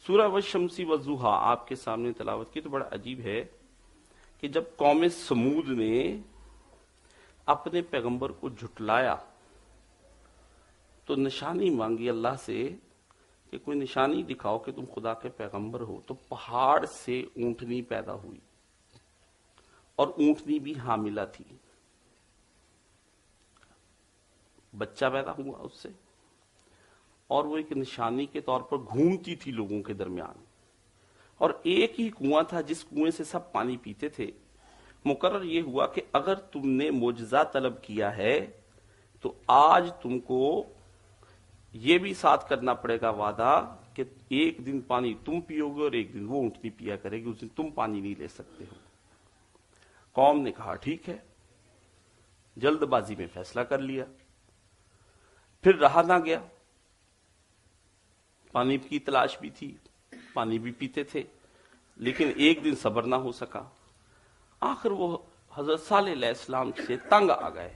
سورہ والشمس والضحیٰ آپ کے سامنے تلاوت کی تو بڑا عجیب ہے کہ جب قوم سمود نے اپنے پیغمبر کو جھٹلایا تو نشانی مانگی اللہ سے کہ کوئی نشانی دکھاؤ کہ تم خدا کے پیغمبر ہو، تو پہاڑ سے اونٹنی پیدا ہوئی اور اونٹنی بھی حاملہ تھی، بچہ پیدا ہوا اس سے، اور وہ ایک نشانی کے طور پر گھومتی تھی لوگوں کے درمیان، اور ایک ہی کنواں تھا جس کنویں سے سب پانی پیتے تھے۔ مقرر یہ ہوا کہ اگر تم نے معجزہ طلب کیا ہے تو آج تم کو یہ بھی ساتھ کرنا پڑے گا وعدہ کہ ایک دن پانی تم پیو گے اور ایک دن وہ اونٹنی پیا کرے گی، اس دن تم پانی نہیں لے سکتے ہو۔ قوم نے کہا ٹھیک ہے، جلد بازی میں فیصلہ کر لیا، پھر رہا نہ گیا، پانی کی تلاش بھی تھی، پانی بھی پیتے تھے، لیکن ایک دن صبر نہ ہو سکا۔ آخر وہ حضرت صالح علیہ السلام سے تنگ آ گئے،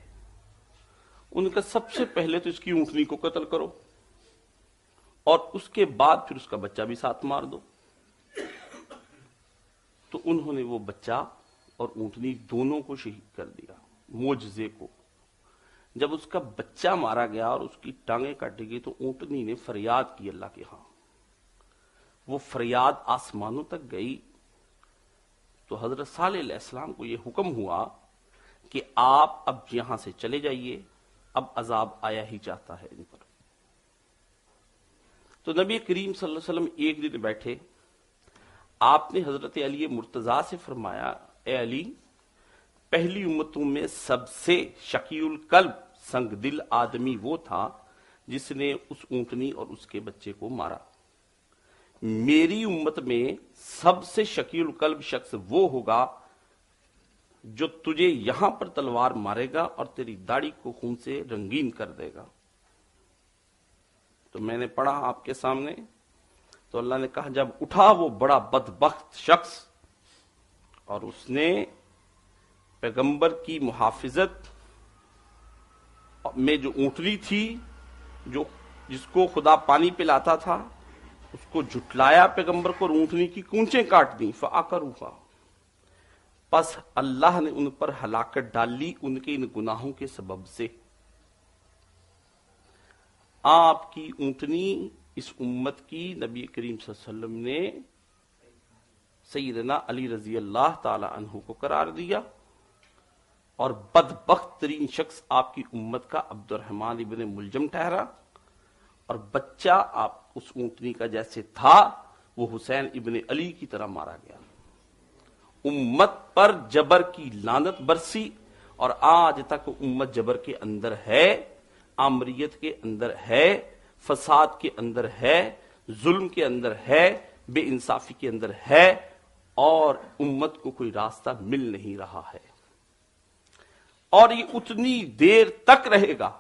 ان کا سب سے پہلے تو اس کی اونٹنی کو قتل کرو اور اس کے بعد پھر اس کا بچہ بھی ساتھ مار دو۔ تو انہوں نے وہ بچہ اور اونٹنی دونوں کو شہید کر دیا، معجزے کو۔ جب اس کا بچہ مارا گیا اور اس کی ٹانگیں کاٹی گئی تو اونٹنی نے فریاد کی اللہ کے ہاں، وہ فریاد آسمانوں تک گئی۔ تو حضرت صالح علیہ السلام کو یہ حکم ہوا کہ آپ اب یہاں سے چلے جائیے، اب عذاب آیا ہی چاہتا ہے ان پر۔ تو نبی کریم صلی اللہ علیہ وسلم ایک دن بیٹھے، آپ نے حضرت علی مرتضیٰ سے فرمایا، اے علی، پہلی امتوں میں سب سے شقی القلب سنگ دل آدمی وہ تھا جس نے اس اونٹنی اور اس کے بچے کو مارا۔ میری امت میں سب سے شقی القلب شخص وہ ہوگا جو تجھے یہاں پر تلوار مارے گا اور تیری داڑھی کو خون سے رنگین کر دے گا۔ تو میں نے پڑھا آپ کے سامنے، تو اللہ نے کہا جب اٹھا وہ بڑا بدبخت شخص اور اس نے پیغمبر کی محافظت میں جو اونٹنی تھی، جس کو خدا پانی پلاتا تھا، اس کو جھٹلایا پیغمبر کو اور اونٹنی کی کونچیں کاٹ دی، فَعَقَرُوهَا، پس اللہ نے ان پر ہلاکت ڈال لی ان کے ان گناہوں کے سبب سے۔ آپ کی اونٹنی اس امت کی نبی کریم صلی اللہ علیہ وسلم نے سیدنا علی رضی اللہ تعالی عنہ کو قرار دیا، اور بدبخت ترین شخص آپ کی امت کا عبد الرحمن ابن ملجم ٹھہرا، اور بچہ آپ اس اونٹنی کا جیسے تھا وہ حسین ابن علی کی طرح مارا گیا۔ امت پر جبر کی لعنت برسی، اور آج تک امت جبر کے اندر ہے، آمریت کے اندر ہے، فساد کے اندر ہے، ظلم کے اندر ہے، بے انصافی کے اندر ہے، اور امت کو کوئی راستہ مل نہیں رہا ہے۔ اور یہ اتنی دیر تک رہے گا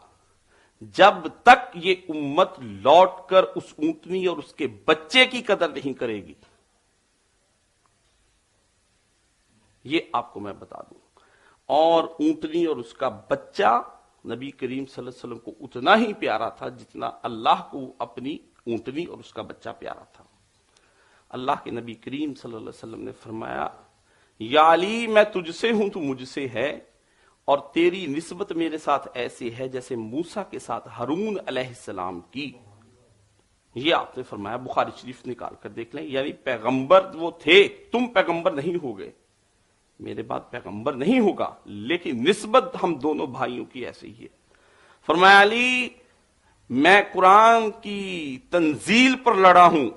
جب تک یہ امت لوٹ کر اس اونٹنی اور اس کے بچے کی قدر نہیں کرے گی۔ یہ آپ کو میں بتا دوں، اور اونٹنی اور اس کا بچہ نبی کریم صلی اللہ علیہ وسلم کو اتنا ہی پیارا تھا جتنا اللہ کو اپنی اونٹنی اور اس کا بچہ پیارا تھا۔ اللہ کے نبی کریم صلی اللہ علیہ وسلم نے فرمایا، یا علی میں تجھ سے ہوں تو مجھ سے ہے، اور تیری نسبت میرے ساتھ ایسے ہے جیسے موسیٰ کے ساتھ ہارون علیہ السلام کی۔ یہ آپ نے فرمایا، بخاری شریف نکال کر دیکھ لیں، یعنی پیغمبر وہ تھے، تم پیغمبر نہیں ہوگے، میرے بعد پیغمبر نہیں ہوگا، لیکن نسبت ہم دونوں بھائیوں کی ایسے ہی ہے۔ فرمایا علی، میں قرآن کی تنزیل پر لڑا ہوں،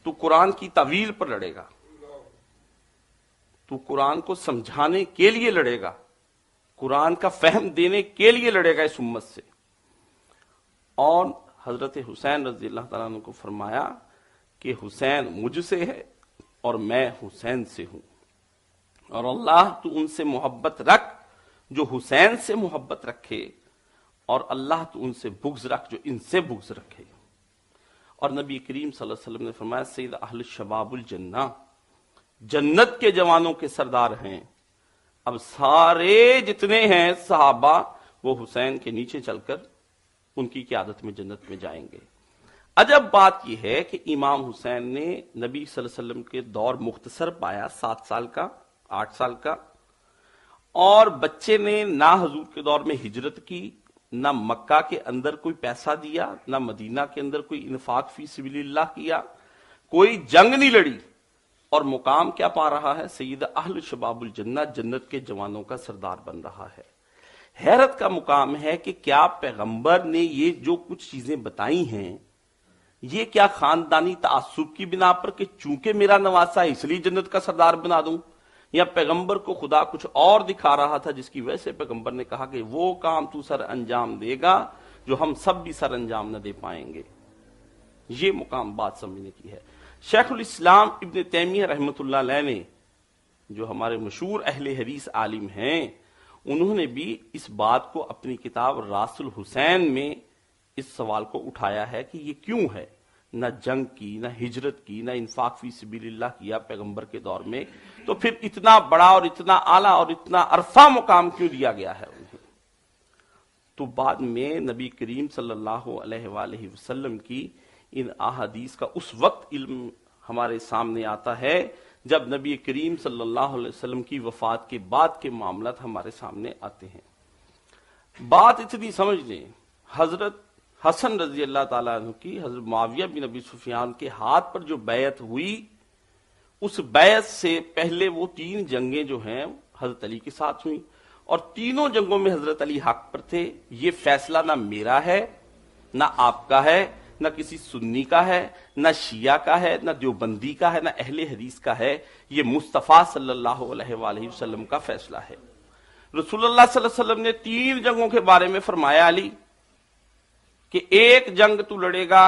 تو قرآن کی تعویل پر لڑے گا، تو قرآن کو سمجھانے کے لیے لڑے گا، قرآن کا فہم دینے کے لیے لڑے گا اس امت سے۔ اور حضرت حسین رضی اللہ تعالیٰ عنہ کو فرمایا کہ حسین مجھ سے ہے اور میں حسین سے ہوں، اور اللہ تو ان سے محبت رکھ جو حسین سے محبت رکھے، اور اللہ تو ان سے بغض رکھ جو ان سے بغض رکھے۔ اور نبی کریم صلی اللہ علیہ وسلم نے فرمایا، سید اہل الشباب الجنہ، جنت کے جوانوں کے سردار ہیں۔ اب سارے جتنے ہیں صحابہ وہ حسین کے نیچے چل کر ان کی قیادت میں جنت میں جائیں گے۔ عجب بات یہ ہے کہ امام حسین نے نبی صلی اللہ علیہ وسلم کے دور مختصر پایا، 7 سال کا، 8 سال کا، اور بچے نے نہ حضور کے دور میں ہجرت کی، نہ مکہ کے اندر کوئی پیسہ دیا، نہ مدینہ کے اندر کوئی انفاق فی سبیل اللہ کیا، کوئی جنگ نہیں لڑی، اور مقام کیا پا رہا ہے؟ سید اہل شباب الجنہ، جنت کے جوانوں کا سردار بن رہا ہے۔ حیرت کا مقام ہے کہ کیا پیغمبر نے یہ جو کچھ چیزیں بتائی ہیں، یہ کیا خاندانی تعصب کی بنا پر کہ چونکہ میرا نواسا ہے اس لیے جنت کا سردار بنا دوں، یا پیغمبر کو خدا کچھ اور دکھا رہا تھا جس کی وجہ سے پیغمبر نے کہا کہ وہ کام تو سر انجام دے گا جو ہم سب بھی سر انجام نہ دے پائیں گے؟ یہ مقام بات سمجھنے کی ہے۔ شیخ الاسلام ابن تیمیہ رحمۃ اللہ علیہ نے، جو ہمارے مشہور اہل حدیث عالم ہیں، انہوں نے بھی اس بات کو اپنی کتاب راس الحسین میں اس سوال کو اٹھایا ہے کہ یہ کیوں ہے؟ نہ جنگ کی، نہ ہجرت کی، نہ انفاق فی سبیل اللہ کیا پیغمبر کے دور میں، تو پھر اتنا بڑا اور اتنا اعلیٰ اور اتنا عرفہ مقام کیوں دیا گیا ہے انہیں؟ تو بعد میں نبی کریم صلی اللہ علیہ وآلہ وسلم کی ان احادیث کا اس وقت علم ہمارے سامنے آتا ہے جب نبی کریم صلی اللہ علیہ وسلم کی وفات کے بعد کے معاملات ہمارے سامنے آتے ہیں۔ بات اتنی سمجھ لیں، حضرت حسن رضی اللہ تعالیٰ عنہ کی حضرت معاویہ بن ابی سفیان کے ہاتھ پر جو بیعت ہوئی، اس بیعت سے پہلے وہ 3 جنگیں جو ہیں حضرت علی کے ساتھ ہوئیں، اور تینوں جنگوں میں حضرت علی حق پر تھے۔ یہ فیصلہ نہ میرا ہے، نہ آپ کا ہے، نہ کسی سنی کا ہے، نہ شیعہ کا ہے، نہ دیوبندی کا ہے، نہ اہل حدیث کا ہے، یہ مصطفیٰ صلی اللہ علیہ وآلہ وسلم کا فیصلہ ہے۔ رسول اللہ صلی اللہ علیہ وسلم نے 3 جنگوں کے بارے میں فرمایا علی کہ ایک جنگ تو لڑے گا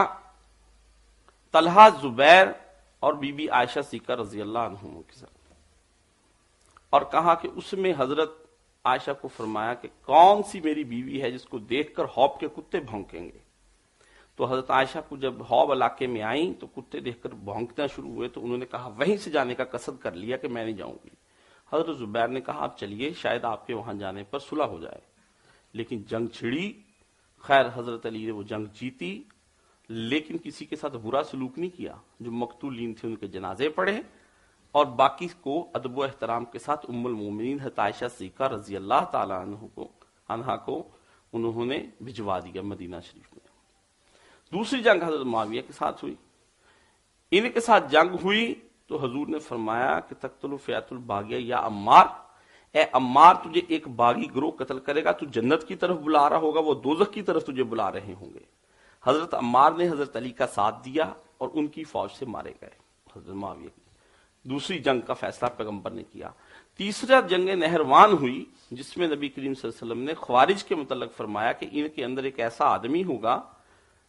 طلحہ، زبیر اور بی بی عائشہ صدیقہ رضی اللہ عنہم کے ساتھ، اور کہا کہ اس میں حضرت عائشہ کو فرمایا کہ کون سی میری بیوی ہے جس کو دیکھ کر حوب کے کتے بھونکیں گے؟ تو حضرت عائشہ کو جب حوب علاقے میں آئیں تو کتے دیکھ کر بھونکنا شروع ہوئے، تو انہوں نے کہا وہیں سے جانے کا قصد کر لیا کہ میں نہیں جاؤں گی۔ حضرت زبیر نے کہا آپ چلیے، شاید آپ کے وہاں جانے پر صلح ہو جائے، لیکن جنگ چھڑی۔ خیر حضرت علی نے وہ جنگ جیتی، لیکن کسی کے ساتھ برا سلوک نہیں کیا، جو مقتولین تھے ان کے جنازے پڑھے، اور باقی کو ادب و احترام کے ساتھ ام المومنین حضرت عائشہ صدیقہ رضی اللہ تعالیٰ عنہا کو انہوں نے بھجوا دیا مدینہ شریف میں۔ دوسری جنگ حضرت معاویہ کے ساتھ ہوئی، ان کے ساتھ جنگ ہوئی تو حضور نے فرمایا کہ تقتل فئۃ الباغیہ یا عمار، اے عمار تجھے ایک باغی گروہ قتل کرے گا، تو جنت کی طرف بلا رہا ہوگا، وہ دوزخ کی طرف تجھے بلا رہے ہوں گے۔ حضرت عمار نے حضرت علی کا ساتھ دیا اور ان کی فوج سے مارے گئے حضرت معاویہ کی۔ دوسری جنگ کا فیصلہ پیغمبر نے کیا۔ تیسرا جنگ نہروان ہوئی جس میں نبی کریم صلی اللہ علیہ وسلم نے خوارج کے متعلق فرمایا کہ ان کے اندر ایک ایسا آدمی ہوگا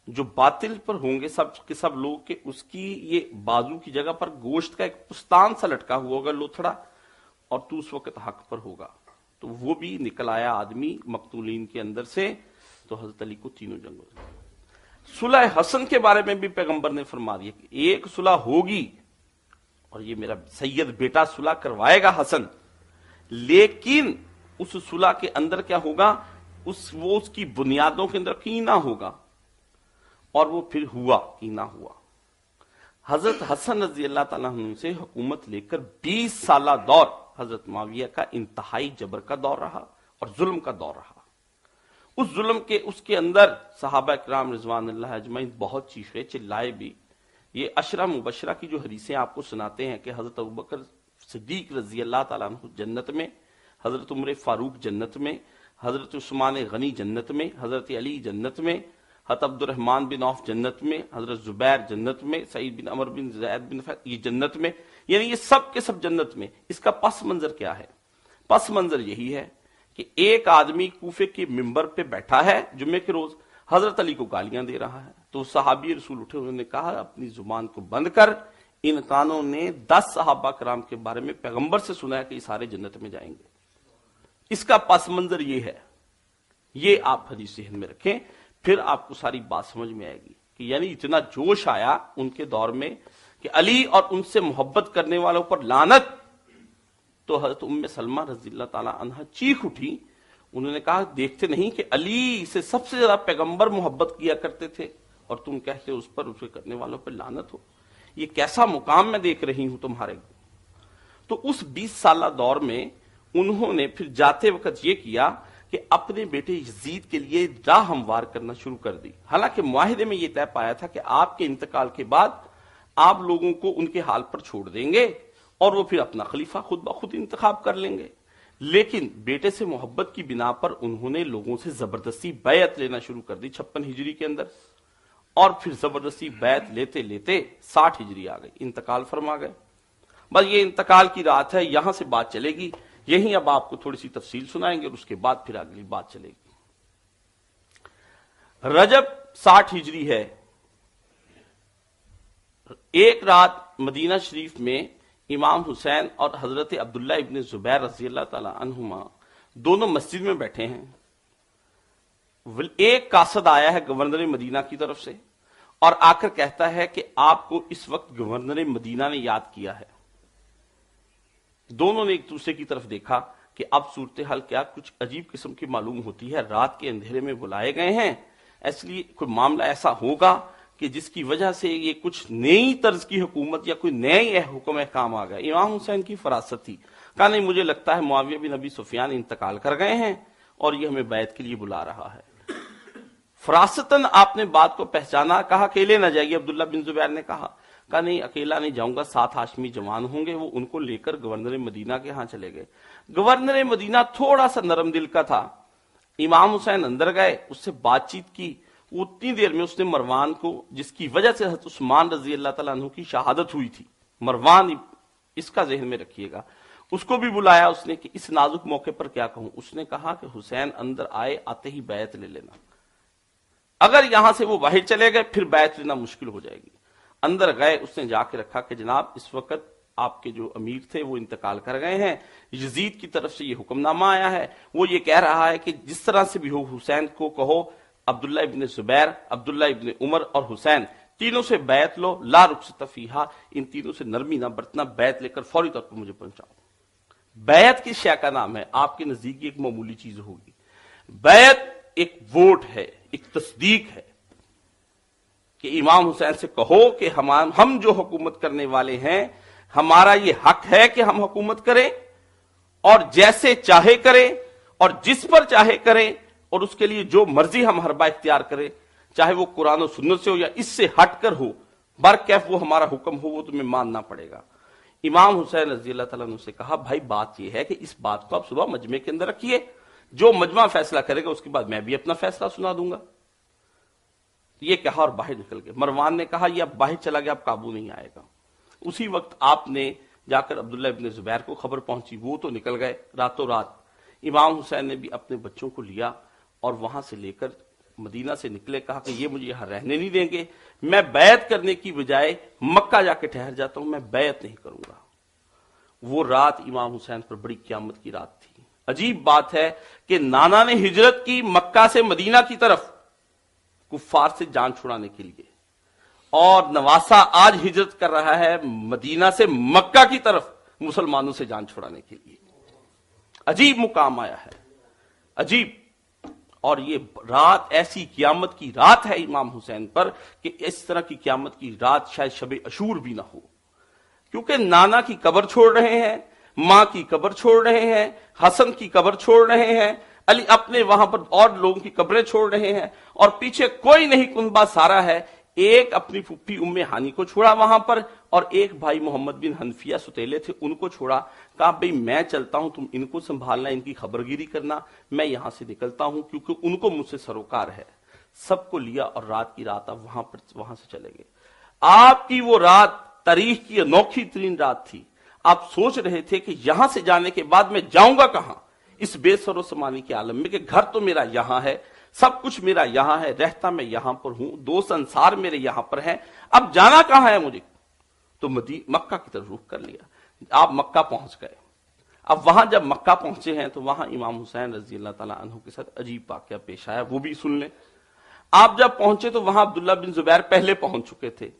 جو باطل پر ہوں گے سب کے سب لوگ، کہ اس کی یہ بازو کی جگہ پر گوشت کا ایک پستان سا لٹکا ہوا ہوگا، لوتھڑا، اور تو اس وقت حق پر ہوگا۔ تو وہ بھی نکل آیا آدمی مقتولین کے اندر سے، تو حضرت علی کو تینوں جنگوں سے۔ صلح حسن کے بارے میں بھی پیغمبر نے فرما دیا کہ ایک صلح ہوگی اور یہ میرا سید بیٹا صلح کروائے گا حسن، لیکن اس صلح کے اندر کیا ہوگا؟ وہ اس کی بنیادوں کے اندر کینہ ہوگا، اور وہ پھر ہوا، کینہ ہوا۔ حضرت حسن رضی اللہ تعالیٰ عنہ سے حکومت لے کر 20 سالہ دور حضرت معاویہ کا انتہائی جبر کا دور رہا اور ظلم کا دور رہا۔ اس ظلم کے اس کے اندر صحابہ کرام رضوان اللہ اجمعین بہت چیخے چلائے بھی۔ یہ عشرہ مبشرہ کی جو حدیثیں آپ کو سناتے ہیں کہ حضرت ابوبکر صدیق رضی اللہ تعالیٰ عنہ جنت میں، حضرت عمر فاروق جنت میں، حضرت عثمان غنی جنت میں، حضرت علی جنت میں، حضرت عبد الرحمن بن عوف جنت میں، حضرت زبیر جنت میں، سعید بن عمر بن زید بن یہ جنت میں، یعنی یہ سب کے سب جنت میں۔ اس کا پس منظر کیا ہے؟ پس منظر یہی ہے کہ ایک آدمی کوفے کے ممبر پہ بیٹھا ہے جمعے کے روز، حضرت علی کو گالیاں دے رہا ہے، تو صحابی رسول اٹھے، انہوں نے کہا اپنی زبان کو بند کر، ان کانوں نے 10 صحابہ کرام کے بارے میں پیغمبر سے سنا ہے کہ یہ سارے جنت میں جائیں گے۔ اس کا پس منظر یہ ہے، یہ آپ حدیث ذہن میں رکھیں، پھر آپ کو ساری بات سمجھ میں آئے گی کہ یعنی اتنا جوش آیا ان کے دور میں کہ علی اور ان سے محبت کرنے والوں پر لعنت۔ تو حضرت ام سلمہ رضی اللہ تعالی عنہا چیخ اٹھی، انہوں نے کہا دیکھتے نہیں کہ علی سے سب سے زیادہ پیغمبر محبت کیا کرتے تھے، और तुम कहते हो उस पर, उसे करने वालों पर लानत हो। ये कैसा मुकाम मैं देख रही हूं तुम्हारे। तो उस 20 साल दौर में उन्होंने फिर जाते वक्त ये किया कि अपने बेटे यजीद के लिए राह हमवार करना शुरू कर दी। हालांकि मुआहिदे में यह तय पाया था कि आपके इंतकाल के बाद आप लोगों को उनके हाल पर छोड़ देंगे और वो फिर अपना खलीफा खुद ब खुद इंतखाब कर लेंगे। लेकिन बेटे से मोहब्बत की बिना पर उन्होंने लोगों से जबरदस्ती बैत लेना शुरू कर दी 56 हिजरी के अंदर, और फिर जबरदस्ती बैत लेते लेते 60 हिजरी आ गई, इंतकाल फरमा गए। बस ये इंतकाल की रात है, यहां से बात चलेगी, यही अब आपको थोड़ी सी तफसील सुनाएंगे और उसके बाद फिर अगली बात चलेगी। रजब 60 हिजरी है। एक रात मदीना शरीफ में इमाम हुसैन और हजरत अब्दुल्ला इब्न जुबैर रज़ी अल्लाह ताला अन्हुमा दोनों मस्जिद में बैठे हैं। एक कासद आया है गवर्नर मदीना की तरफ से और आकर कहता है कि आपको इस वक्त गवर्नर मदीना ने याद किया है। दोनों ने एक दूसरे की तरफ देखा कि अब सूरत हाल क्या कुछ अजीब किस्म की मालूम होती है, रात के अंधेरे में बुलाए गए हैं, इसलिए कोई मामला ऐसा होगा कि जिसकी वजह से ये कुछ नई तर्ज की हुकूमत या कोई नए हुक्म काम आ गया। इमाम हुसैन की फरासत थी, कहा नहीं मुझे लगता है मुआविया बिन अबी सुफियान इंतकाल कर गए हैं और ये हमें बैत के लिए बुला रहा है। फरासतन आपने बात को पहचाना, कहा अकेले न जाइए। अब्दुल्ला बिन जुबैर ने कहा नहीं अकेला नहीं जाऊंगा, 7 हाशमी जवान होंगे, वो उनको लेकर गवर्नर मदीना के यहां चले गए। गवर्नर मदीना थोड़ा सा नरम दिल का था। इमाम हुसैन अंदर गए, उससे बातचीत की, उतनी देर में उसने मरवान को, जिसकी वजह से हज़रत उस्मान रजी अल्लाह तआला अन्हु की शहादत हुई थी, मरवान इसका जहन में रखिएगा, उसको भी बुलाया उसने कि इस नाजुक मौके पर क्या कहूं। उसने कहा कि हुसैन अंदर आए, आते ही बैत ले लेना, अगर यहां से वो बाहर चले गए फिर बैत लेना मुश्किल हो जाएगी। अंदर गए, उसने जाके रखा कि जनाब इस वक्त आपके जो अमीर थे वो इंतकाल कर गए हैं, यजीद की तरफ से ये हुक्मनामा आया है, वो ये कह रहा है कि जिस तरह से भी हो हुसैन को कहो अब्दुल्ला इब्न जुबैर, अब्दुल्ला इब्न उमर और हुसैन तीनों से बैत लो, ला रुखसत फीहा, इन तीनों से नरमी ना बरतना, बैत लेकर फौरी तौर पर मुझे पहुंचाओ। बैत किस शय का नाम है? आपके नजदीक एक मामूली चीज होगी। बैत एक वोट है, एक तस्दीक है कि इमाम हुसैन से कहो कि हम जो हुकूमत करने वाले हैं, हमारा ये हक है कि हम हुकूमत करें और जैसे चाहे करें और जिस पर चाहे करें और उसके लिए जो मर्जी हम हरबा इख्तियार करें, चाहे वो कुरान और सुन्नत से हो या इससे हटकर हो, बरकैफ वो हमारा हुक्म हो, वो तुम्हें मानना पड़ेगा। इमाम हुसैन रज़ी अल्लाह तआला अन्हु से कहा भाई बात यह है कि इस बात को आप सुबह मजमे के अंदर रखिए, जो मजमा फैसला करेगा उसके बाद मैं भी अपना फैसला सुना दूंगा। ये कहा और बाहर निकल गए। मरवान ने कहा यह अब बाहर चला गया, अब काबू नहीं आएगा। उसी वक्त आपने जाकर अब्दुल्ला इब्न जुबैर को खबर पहुंची, वो तो निकल गए रातों रात। इमाम हुसैन ने भी अपने बच्चों को लिया और वहां से लेकर मदीना से निकले, कहा कि ये मुझे यहां रहने नहीं देंगे, मैं बैत करने की बजाय मक्का जाके ठहर जाता हूं, मैं बैत नहीं करूंगा। वो रात इमाम हुसैन पर बड़ी क़यामत की रात थी। अजीब बात है कि नाना ने हिजरत की मक्का से मदीना की तरफ कुफ्फार से जान छुड़ाने के लिए, और नवासा आज हिजरत कर रहा है मदीना से मक्का की तरफ मुसलमानों से जान छुड़ाने के लिए। अजीब मुकाम आया है, अजीब। और ये रात ऐसी क़यामत की रात है इमाम हुसैन पर कि इस तरह की क़यामत की रात शायद शबे अशूर भी ना हो, क्योंकि नाना की कब्र छोड़ रहे हैं, मां की कब्र छोड़ रहे हैं, हसन की कब्र छोड़ रहे हैं, अली अपने वहां पर और लोगों की कब्रें छोड़ रहे हैं, और पीछे कोई नहीं कुनबा सारा है। एक अपनी फुफ्फी उम्मे हानी को छोड़ा वहां पर, और एक भाई मोहम्मद बिन हनफिया सुतेले थे उनको छोड़ा। कहा भाई मैं चलता हूं, तुम इनको संभालना, इनकी खबरगिरी करना, मैं यहां से निकलता हूं क्योंकि उनको मुझसे सरोकार है। सबको लिया और रात की रात आप वहां से चले गए। आपकी वो रात तारीख की अनोखी तरीन रात थी। आप सोच रहे थे कि यहां से जाने के बाद मैं जाऊंगा कहां इस बेसरो समानी के आलम में, कि घर तो मेरा यहां है, सब कुछ मेरा यहां है, रहता मैं यहां पर हूं, 2 संसार मेरे यहां पर हैं, अब जाना कहां है मुझे? तो मक्का की तरफ रुख कर लिया। आप मक्का पहुंच गए। अब वहां जब मक्का पहुंचे हैं तो वहां इमाम हुसैन रजी अल्लाह ताला अन्हु के साथ अजीब वाकया पेश आया, वो भी सुन लें। आप जब पहुंचे तो वहां अब्दुल्ला बिन जुबैर पहले पहुंच चुके थे,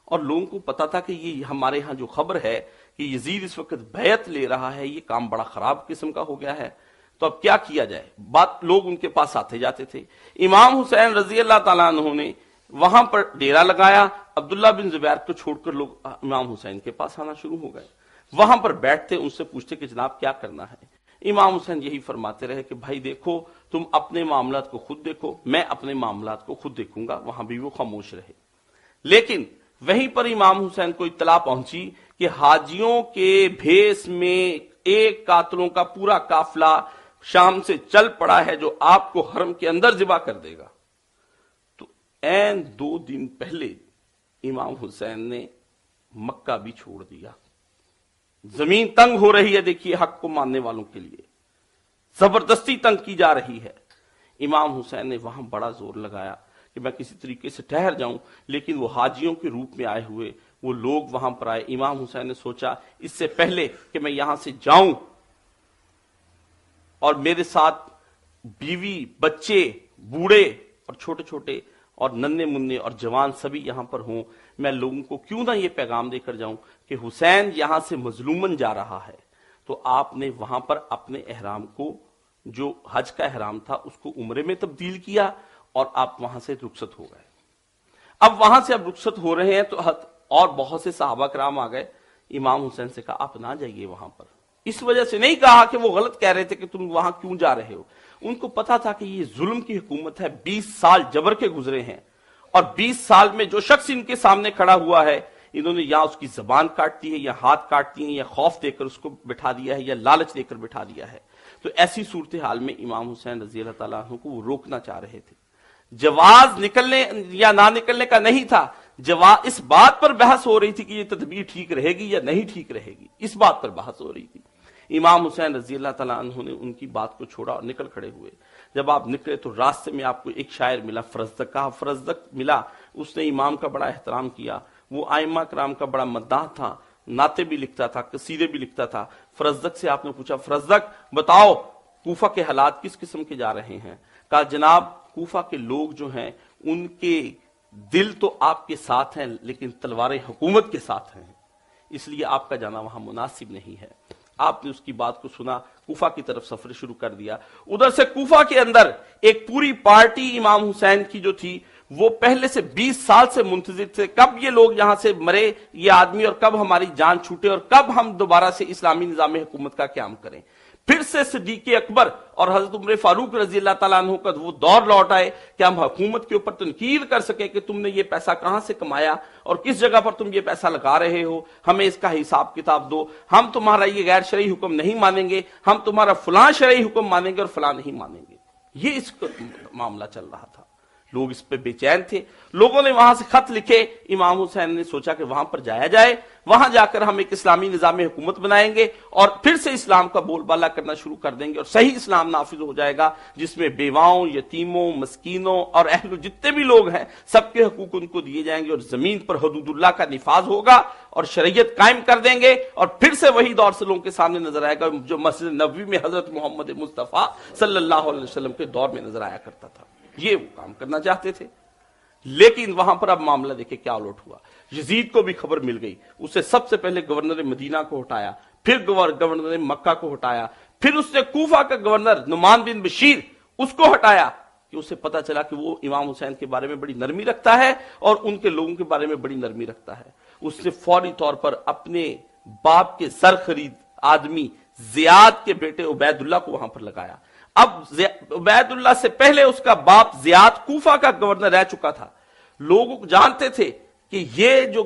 और लोगों को पता था कि ये हमारे यहां जो खबर है कि यजीद इस वक्त बैत ले रहा है, ये काम बड़ा खराब किस्म का हो गया है, तो अब क्या किया जाए। बात लोग उनके पास आते जाते थे। इमाम हुसैन रजी अल्लाह ताला अन्हु ने वहां पर डेरा लगाया, अब्दुल्ला बिन जुबैर को छोड़कर लोग इमाम हुसैन के पास आना शुरू हो गए। वहां पर बैठते, उनसे पूछते कि जनाब क्या करना है। इमाम हुसैन यही फरमाते रहे कि भाई देखो, तुम अपने मामलात को खुद देखो, मैं अपने मामलात को खुद देखूंगा। वहां भी वो खामोश रहे। लेकिन वहीं पर इमाम हुसैन को इत्तला पहुंची कि हाजियों के भेष में एक कातलों का पूरा काफिला शाम से चल पड़ा है जो आपको हरम के अंदर जिबा कर देगा। तो ऐन 2 दिन पहले इमाम हुसैन ने मक्का भी छोड़ दिया। जमीन तंग हो रही है, देखिए, हक को मानने वालों के लिए जबरदस्ती तंग की जा रही है। इमाम हुसैन ने वहां बड़ा जोर लगाया कि मैं किसी तरीके से ठहर जाऊं, लेकिन वो हाजियों के रूप में आए हुए वो लोग वहां पर आए। इमाम हुसैन ने सोचा इससे पहले कि मैं यहां से जाऊं और मेरे साथ बीवी, बच्चे, बूढ़े और छोटे छोटे और नन्हे मुन्ने और जवान सभी यहां पर हों, मैं लोगों को क्यों ना ये पैगाम देकर जाऊं कि हुसैन यहां से मजलूमन जा रहा है। तो आपने वहां पर अपने एहराम को, जो हज का एहराम था, उसको उम्रे में तब्दील किया और आप वहां से रुखसत हो गए। अब वहां से आप रुखसत हो रहे हैं तो और बहुत से सहाबा कराम आ गए। इमाम हुसैन से कहा आप ना जाइए वहां पर। इस वजह से नहीं कहा कि वो गलत कह रहे थे कि तुम वहां क्यों जा रहे हो। उनको पता था कि ये जुल्म की हुकूमत है, 20 साल जबर के गुजरे हैं और 20 साल में जो शख्स इनके सामने खड़ा हुआ है, इन्होंने या उसकी जबान काट दी है, या हाथ काट दिए, या खौफ देकर उसको बिठा दिया है, या लालच देकर बिठा दिया है। तो ऐसी सूरत हाल में इमाम हुसैन रजी अल्लाह तआला अन्हु को वो रोकना चाह रहे थे। जवाज निकलने या ना निकलने का नहीं था, जवाब इस बात पर बहस हो रही थी कि ये तदबीर ठीक रहेगी या नहीं ठीक रहेगी, इस बात पर बहस हो रही थी। इमाम हुसैन रजी अल्लाह तआला अन्हु ने उनकी बात को छोड़ा और निकल खड़े हुए। जब आप निकले तो रास्ते में आपको एक शायर मिला, फरजदक का। फरजदक मिला, उसने इमाम का बड़ा एहतराम किया। वो आइम्मा कराम का बड़ा मद्दाह था, नाते भी लिखता था, कसीदे भी लिखता था। फरजदक से आपने पूछा, फरजदक बताओ कूफा के हालात किस किस्म के जा रहे हैं। कहा जनाब कूफा के लोग जो हैं उनके दिल तो आपके साथ हैं, लेकिन तलवारें हुकूमत के साथ हैं, इसलिए आपका जाना वहां मुनासिब नहीं है। आपने उसकी बात को सुना, कूफा की तरफ सफर शुरू कर दिया। उधर से कूफा के अंदर एक पूरी पार्टी इमाम हुसैन की जो थी, वो पहले से 20 साल से मुंतजिर थे कब ये लोग यहां से मरे, ये आदमी, और कब हमारी जान छूटे और कब हम दोबारा से इस्लामी निजाम हुकूमत का क्याम करें। फिर से सिद्दीक अकबर और हजरत उमर फारूक रजी अल्लाह तआला अन्हु का वो दौर लौट आए कि हम हुकूमत के ऊपर तनकीद कर सके कि तुमने ये पैसा कहां से कमाया और किस जगह पर तुम ये पैसा लगा रहे हो, हमें इसका हिसाब किताब दो। हम तुम्हारा ये गैर शरई हुक्म नहीं मानेंगे, हम तुम्हारा फलां शरई हुक्म मानेंगे और फलां नहीं मानेंगे। ये इस मामला चल रहा था। लोग इस पे बेचैन थे। लोगों ने वहां से खत लिखे। इमाम हुसैन ने सोचा कि वहां पर जाया जाए, वहां जाकर हम एक इस्लामी निजाम हुकूमत बनाएंगे और फिर से इस्लाम का बोलबाला करना शुरू कर देंगे और सही इस्लाम नाफिज हो जाएगा, जिसमें बेवाओं, यतीमों, मस्कीनों और अहल जितने भी लोग हैं सबके हकूक उनको दिए जाएंगे और जमीन पर हदूदुल्लाह का निफाज होगा और शरीयत कायम कर देंगे। और फिर से वही दौर से लोगों के सामने नजर आएगा जो मस्जिद नबवी में हजरत मोहम्मद मुस्तफा सल्लल्लाहु अलैहि वसल्लम के दौर में नजर आया करता था। ये वो काम करना चाहते थे। लेकिन वहां पर अब मामला देखे क्या उलट हुआ। यजीद को भी खबर मिल गई। उससे सबसे पहले गवर्नर मदीना को हटाया, फिर गवर्नर मक्का को हटाया, फिर उसने कूफा का गवर्नर नुमान बिन बशीर उसको हटाया कि उसे पता चला कि वो इमाम हुसैन के बारे में बड़ी नरमी रखता है और उनके लोगों के बारे में बड़ी नरमी रखता है। उसने फौरी तौर पर अपने बाप के सर खरीद आदमी जियाद के बेटे उबैदुल्लाह को वहां पर लगाया। अब उबैदुल्लाह से पहले उसका बाप जियाद कूफा का गवर्नर रह चुका था। लोग जानते थे कि ये जो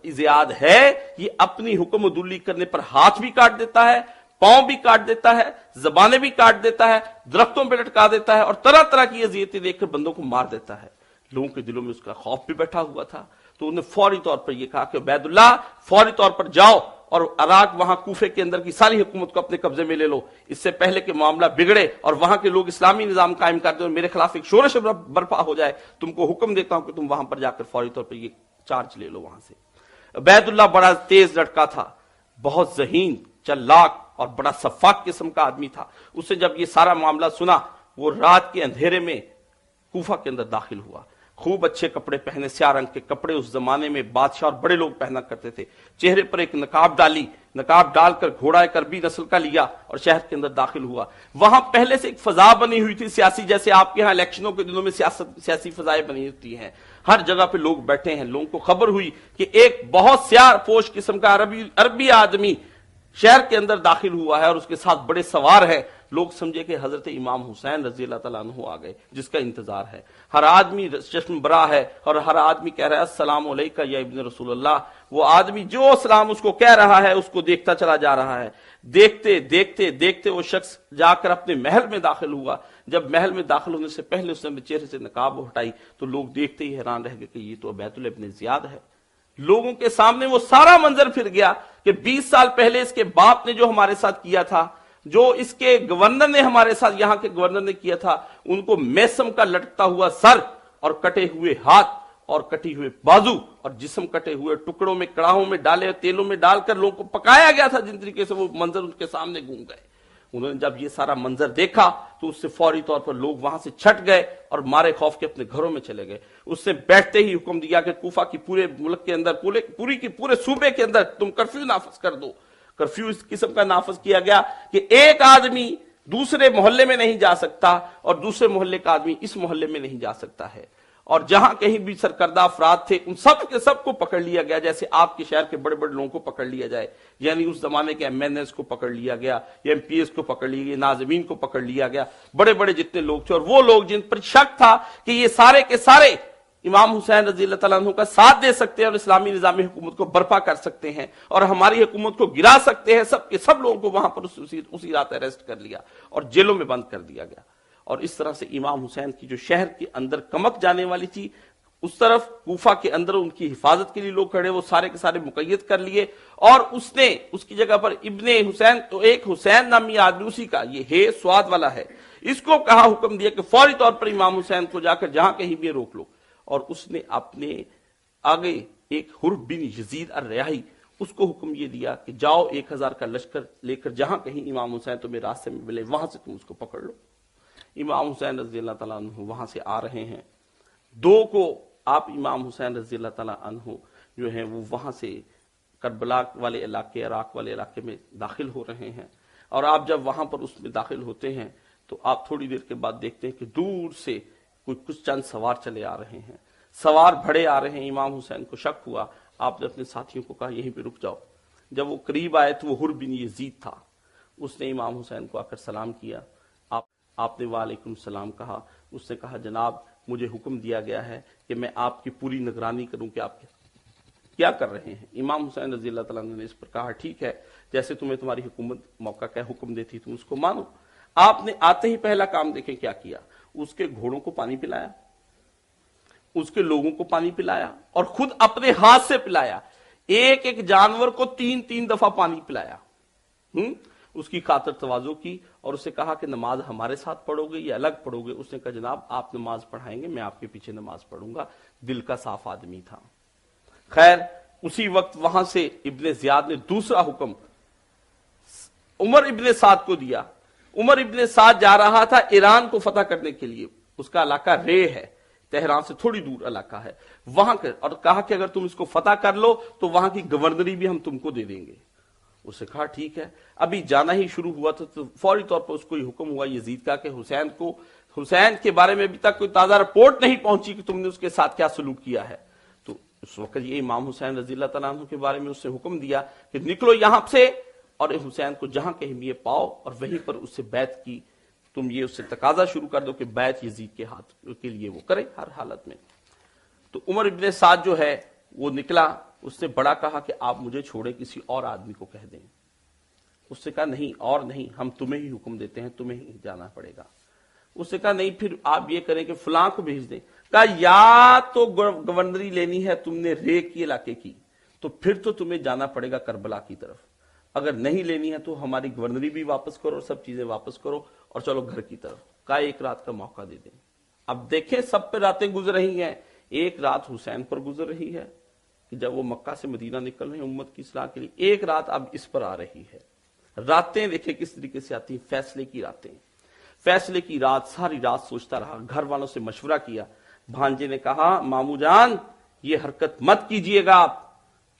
जियाद है ये अपनी हुक्मदुल्ली करने पर हाथ भी काट देता है, पांव भी काट देता है, जबानें भी काट देता है, दरख्तों पर लटका देता है और तरह तरह की अजियतें देकर बंदों को मार देता है। लोगों के दिलों में उसका खौफ भी बैठा हुआ था। तो उन्हें फौरी तौर पर यह कहा कि उबैदुल्लाह फौरी तौर पर जाओ और इराक, वहां कूफे के अंदर की सारी हुकूमत को अपने कब्जे में ले लो, इससे पहले कि मामला बिगड़े और वहां के लोग इस्लामी निजाम कायम कर दे और मेरे खिलाफ एक शोरश बर्पा हो जाए। तुमको हुक्म देता हूं कि तुम वहां पर जाकर फौरी तौर पर ये चार्ज ले लो वहां से। उबैदुल्लाह बड़ा तेज लड़का था, बहुत जहीन, चलाक और बड़ा सफाक किस्म का आदमी था। उससे जब ये सारा मामला सुना, वो रात के अंधेरे में कूफा के अंदर दाखिल हुआ। खूब अच्छे कपड़े पहने, स्याह रंग के कपड़े उस जमाने में बादशाह और बड़े लोग पहना करते थे। चेहरे पर एक नकाब डाली, نقاب ڈال کر گھوڑا کربی نسل کا لیا اور شہر کے اندر داخل ہوا. وہاں پہلے سے ایک فضا بنی ہوئی تھی سیاسی، جیسے آپ کے ہاں الیکشنوں کے دنوں میں سیاسی فضائیں بنی ہوتی ہیں. ہر جگہ پہ لوگ بیٹھے ہیں. لوگوں کو خبر ہوئی کہ ایک بہت سیاہ پوش قسم کا عربی آدمی شہر کے اندر داخل ہوا ہے اور اس کے ساتھ بڑے سوار ہے. لوگ سمجھے کہ حضرت امام حسین رضی اللہ تعالیٰ عنہ آ گئے جس کا انتظار ہے. ہر آدمی چشم برا ہے اور ہر آدمی کہہ رہا ہے السلام علیکہ یا ابن رسول اللہ. وہ آدمی جو اسلام اس کو کہہ رہا ہے اس کو دیکھتا چلا جا رہا ہے. دیکھتے دیکھتے دیکھتے وہ شخص جا کر اپنے محل میں داخل ہوا. جب محل میں داخل ہونے سے پہلے اس نے چہرے سے نقاب ہٹائی تو لوگ دیکھتے ہی حیران رہ گئے کہ یہ تو بیت اللہ ابن زیاد ہے. لوگوں کے سامنے وہ سارا منظر پھر گیا کہ 20 سال پہلے اس کے باپ نے جو ہمارے ساتھ کیا تھا، جو اس کے گورنر نے ہمارے ساتھ یہاں کے گورنر نے کیا تھا، ان کو میسم کا لٹکتا ہوا سر اور کٹے ہوئے ہاتھ اور کٹی ہوئے بازو اور جسم کٹے ہوئے ٹکڑوں میں کڑاہوں میں ڈالے تیلوں میں ڈال کر لوگوں کو پکایا گیا تھا. جن طریقے سے وہ منظر ان کے سامنے گھوم گئے. انہوں نے جب یہ سارا منظر دیکھا تو اس سے فوری طور پر لوگ وہاں سے چھٹ گئے اور مارے خوف کے اپنے گھروں میں چلے گئے. اس نے بیٹھتے ہی حکم دیا کہ کوفہ کی پورے ملک کے اندر پورے صوبے کے اندر تم کرفیو نافذ کر دو. کرفیو اس قسم کا نافذ کیا گیا کہ ایک آدمی دوسرے محلے میں نہیں جا سکتا اور دوسرے محلے کا آدمی اس محلے میں نہیں جا سکتا ہے. اور جہاں کہیں بھی سرکردہ افراد تھے ان سب کے سب کو پکڑ لیا گیا، جیسے آپ کے شہر کے بڑے بڑے لوگوں کو پکڑ لیا جائے. یعنی اس زمانے کے ایم این ایس کو پکڑ لیا گیا، ایم پی ایس کو پکڑ لیا گیا، ناظمین کو پکڑ لیا گیا. بڑے بڑے جتنے لوگ تھے اور وہ لوگ جن پر شک تھا کہ یہ سارے کے سارے امام حسین رضی اللہ تعالیٰ عنہ کا ساتھ دے سکتے ہیں اور اسلامی نظامی حکومت کو برپا کر سکتے ہیں اور ہماری حکومت کو گرا سکتے ہیں، سب کے سب لوگوں کو وہاں پر اسی رات اریسٹ کر لیا اور جیلوں میں بند کر دیا گیا. اور اس طرح سے امام حسین کی جو شہر کے اندر کمک جانے والی تھی، اس طرف کوفہ کے اندر ان کی حفاظت کے لیے لوگ کھڑے، وہ سارے کے سارے مقید کر لیے. اور اس نے اس کی جگہ پر ابن حسین، تو ایک حسین نامی آدمی اسی کا یہ ہے سواد والا ہے، اس کو کہا، حکم دیا کہ فوری طور پر امام حسین کو جا کر جہاں کہیں بھی روک لو. اور اس نے اپنے آگے ایک حر بن یزید الریاحی، اس کو حکم یہ دیا کہ جاؤ 1000 کا لشکر لے کر جہاں کہیں امام حسین تمہیں راستے میں ملے وہاں سے تم اس کو پکڑ لو. امام حسین رضی اللہ تعالیٰ عنہ وہاں سے آ رہے ہیں. 2 کو آپ امام حسین رضی اللہ تعالیٰ عنہ جو ہیں وہ وہاں سے کربلا والے علاقے، عراق والے علاقے میں داخل ہو رہے ہیں. اور آپ جب وہاں پر اس میں داخل ہوتے ہیں تو آپ تھوڑی دیر کے بعد دیکھتے ہیں کہ دور سے کچھ چند سوار چلے آ رہے ہیں، سوار بھڑے آ رہے ہیں. امام حسین کو شک ہوا، آپ نے اپنے ساتھیوں کو کہا یہیں پہ رک جاؤ. جب وہ قریب آئے تو وہ حر بن یزید تھا. اس نے امام حسین کو آ کر سلام کیا. آپ نے وعلیکم السلام کہا. اس نے کہا جناب مجھے حکم دیا گیا ہے کہ میں آپ کی پوری نگرانی کروں کہ آپ کیا کر رہے ہیں. امام حسین رضی اللہ تعالیٰ نے اس پر کہا ٹھیک ہے، جیسے تمہیں تمہاری حکومت موقع کا حکم دیتی تم اس کو مانو. آپ نے آتے ہی پہلا کام دیکھیں کیا کیا، اس کے گھوڑوں کو پانی پلایا، اس کے لوگوں کو پانی پلایا اور خود اپنے ہاتھ سے پلایا. ایک ایک جانور کو 3 دفعہ پانی پلایا. اس کی خاطر تواضع کی اور اسے کہا کہ نماز ہمارے ساتھ پڑھو گے یا الگ پڑھو گے. اس نے کہا جناب آپ نماز پڑھائیں گے، میں آپ کے پیچھے نماز پڑھوں گا. دل کا صاف آدمی تھا. خیر اسی وقت وہاں سے ابن زیاد نے دوسرا حکم عمر ابن سعد کو دیا. عمر ابن سعد جا رہا تھا ایران کو فتح کرنے کے لیے. اس کا علاقہ رے ہے، تہران سے تھوڑی دور علاقہ ہے وہاں کا، اور کہا کہ اگر تم اس کو فتح کر لو تو وہاں کی گورنری بھی ہم تم کو دے دیں گے. اس نے کہا ٹھیک ہے. ابھی جانا ہی شروع ہوا تھا تو فوری طور پر اس کو یہ حکم ہوا یزید کا کہ حسین کے بارے میں ابھی تک کوئی تازہ رپورٹ نہیں پہنچی کہ تم نے اس کے ساتھ کیا سلوک کیا ہے. تو اس وقت یہ امام حسین رضی اللہ تعالیٰ عنہ کے بارے میں اس نے حکم دیا کہ نکلو یہاں سے اور حسین کو جہاں کہیں بھی پاؤ اور وہیں پر اس سے بیعت کی تم یہ اس سے تقاضا شروع کر دو کہ بیعت یزید کے ہاتھ کے لیے وہ کرے ہر حالت میں. تو عمر ابن سعد جو ہے وہ نکلا. اس نے بڑا کہا کہ آپ مجھے چھوڑے کسی اور آدمی کو کہہ دیں. اس نے کہا نہیں اور نہیں، ہم تمہیں ہی حکم دیتے ہیں، تمہیں ہی جانا پڑے گا. اس نے کہا نہیں پھر آپ یہ کریں کہ فلاں کو بھیج دیں. کہا یا تو گورنری لینی ہے تم نے رے کی علاقے کی تو پھر تو تمہیں جانا پڑے گا کربلا کی طرف. اگر نہیں لینی ہے تو ہماری گورنری بھی واپس کرو اور سب چیزیں واپس کرو اور چلو گھر کی طرف. کہا 1 رات کا موقع دے دیں. اب دیکھیں سب پہ راتیں گزر رہی ہیں. ایک رات حسین پر گزر رہی ہے کہ جب وہ مکہ سے مدینہ نکل رہے ہیں امت کی اصلاح کے لیے. ایک رات اب اس پر آ رہی ہے. راتیں دیکھیں کس طریقے سے آتی ہیں، فیصلے کی راتیں. فیصلے کی رات ساری رات سوچتا رہا، گھر والوں سے مشورہ کیا. بھانجے نے کہا مامو جان یہ حرکت مت کیجئے گا آپ،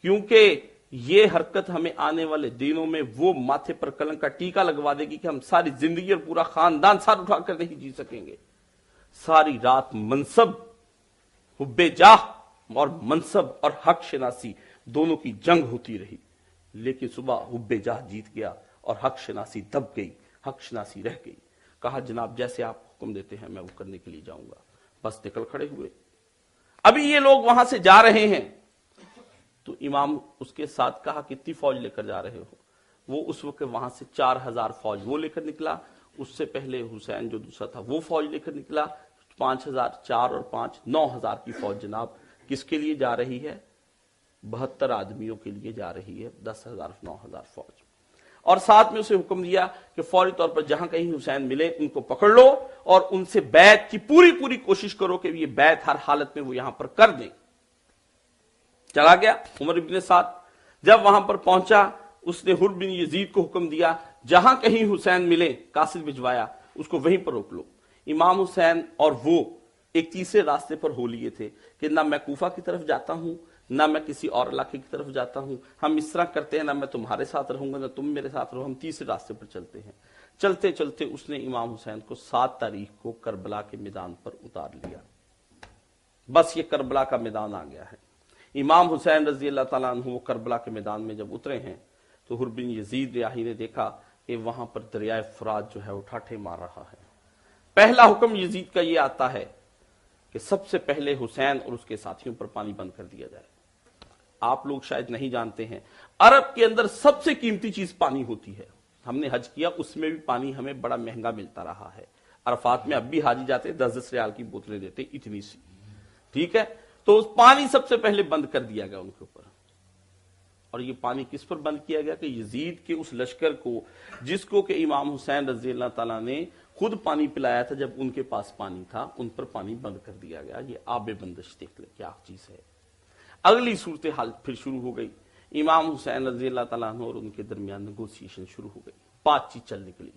کیونکہ ये हरकत हमें आने वाले दिनों में वो माथे पर कलंक का टीका लगवा देगी कि हम सारी जिंदगी और पूरा खानदान साथ उठाकर नहीं जी सकेंगे। सारी रात मनसब, हुब्बे जाह और मनसब और हक शनासी दोनों की जंग होती रही, लेकिन सुबह हुब्बे जाह जीत गया और हक शनासी दब गई, हक शनासी रह गई। कहा जनाब जैसे आप हुक्म देते हैं मैं वो करने के लिए जाऊंगा। बस निकल खड़े हुए। अभी ये लोग वहां से जा रहे हैं तो इमाम उसके साथ कहा कितनी फौज लेकर जा रहे हो? वो उस वक्त वहां से 4000 फौज वो लेकर निकला। उससे पहले हुसैन जो दूसरा था वो फौज लेकर निकला 5000, 4 और 5 9000 की फौज जनाब किसके लिए जा रही है? 72 आदमियों के लिए जा रही है, 10,000 9000 फौज। और साथ में उसे हुक्म दिया कि फौरी तौर पर जहां कहीं हुसैन मिले उनको पकड़ लो और उनसे बैत की पूरी कोशिश करो कि ये बैत हर हालत में वो यहां पर कर दें। चला गया उमर इब्ने साद। जब वहां पर पहुंचा उसने हुर बिन यजीद को हुक्म दिया जहां कहीं हुसैन मिले, कासिद भिजवाया, उसको वहीं पर रोक लो। इमाम हुसैन और वो एक तीसरे रास्ते पर हो लिए थे कि ना मैं कूफा की तरफ जाता हूं ना मैं किसी और इलाके की तरफ जाता हूं, हम इस तरह करते हैं ना मैं तुम्हारे साथ रहूंगा ना तुम मेरे साथ रहो, हम तीसरे रास्ते पर चलते हैं। चलते चलते उसने इमाम हुसैन को 7 तारीख को करबला के मैदान पर उतार लिया। बस ये करबला का मैदान आ गया है। इमाम हुसैन रजी अल्लाह ताला अन्हु वो करबला के मैदान में जब उतरे हैं तो हुर बिन यजीद रियाही ने देखा कि वहां पर दरियाए फुरात जो है वो ठाठे मार रहा है। पहला हुक्म यजीद का ये आता है कि सबसे पहले हुसैन और उसके साथियों पर पानी बंद कर दिया जाए। आप लोग शायद नहीं जानते हैं, अरब के अंदर सबसे कीमती चीज पानी होती है। हमने हज किया, उसमें भी पानी हमें बड़ा महंगा मिलता रहा है। अरफात में अब भी हाजी जाते 10-10 रियाल की बोतलें देते, इतनी सी, ठीक है। तो उस पानी सबसे पहले बंद कर दिया गया उनके ऊपर। और ये पानी किस पर बंद किया गया कि यजीद के उस लश्कर को जिसको कि इमाम हुसैन रजी अल्लाह ताला ने खुद पानी पिलाया था जब उनके पास पानी था, उन पर पानी बंद कर दिया गया। ये आबे बंदिश देख ले क्या चीज है। अगली सूरत हाल फिर शुरू हो गई। इमाम हुसैन रजी अल्लाह ताला अन्हु और उनके दरमियान नेगोशिएशन शुरू हो गई, बातचीत चल निकली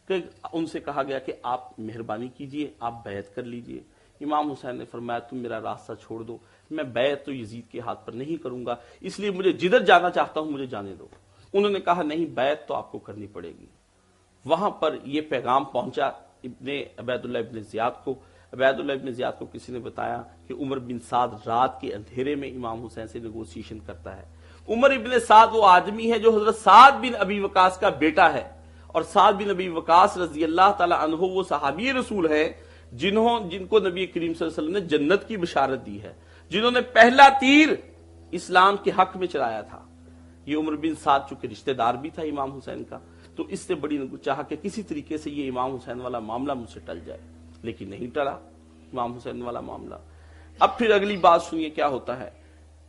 कि उनसे कहा गया कि आप मेहरबानी कीजिए, आप बैत कर लीजिए। इमाम हुसैन ने फरमाया तुम मेरा रास्ता छोड़ दो, मैं बैत तो यजीद के हाथ पर नहीं करूंगा, इसलिए मुझे जिधर जाना चाहता हूं मुझे जाने दो। उन्होंने कहा नहीं, बैत तो आपको करनी पड़ेगी। वहां पर यह पैगाम पहुंचा इब्ने अबैदुल्लाह इब्ने ज़ियाद को। अबैदुल्लाह इब्ने ज़ियाद को किसी ने बताया कि उमर बिन साद रात के अंधेरे में इमाम हुसैन से नेगोशिएशन करता है। उमर इब्ने साद वो आदमी है जो हजरत साद बिन अबी वकास का बेटा है, और साद बिन अबी वकास रजी अल्लाह ताला अन्हु वो सहाबी रसूल है जिनको नबी करीम सल्लल्लाहु अलैहि वसल्लम ने जन्नत की बशारत दी है, जिन्होंने पहला तीर इस्लाम के हक में चलाया था। ये उमर बिन साद चूंकि रिश्तेदार भी था इमाम हुसैन का, तो इससे बड़ी चाह कि किसी तरीके से ये इमाम हुसैन वाला मामला मुझसे टल जाए, लेकिन नहीं टला इमाम हुसैन वाला मामला। अब फिर अगली बात सुनिए क्या होता है।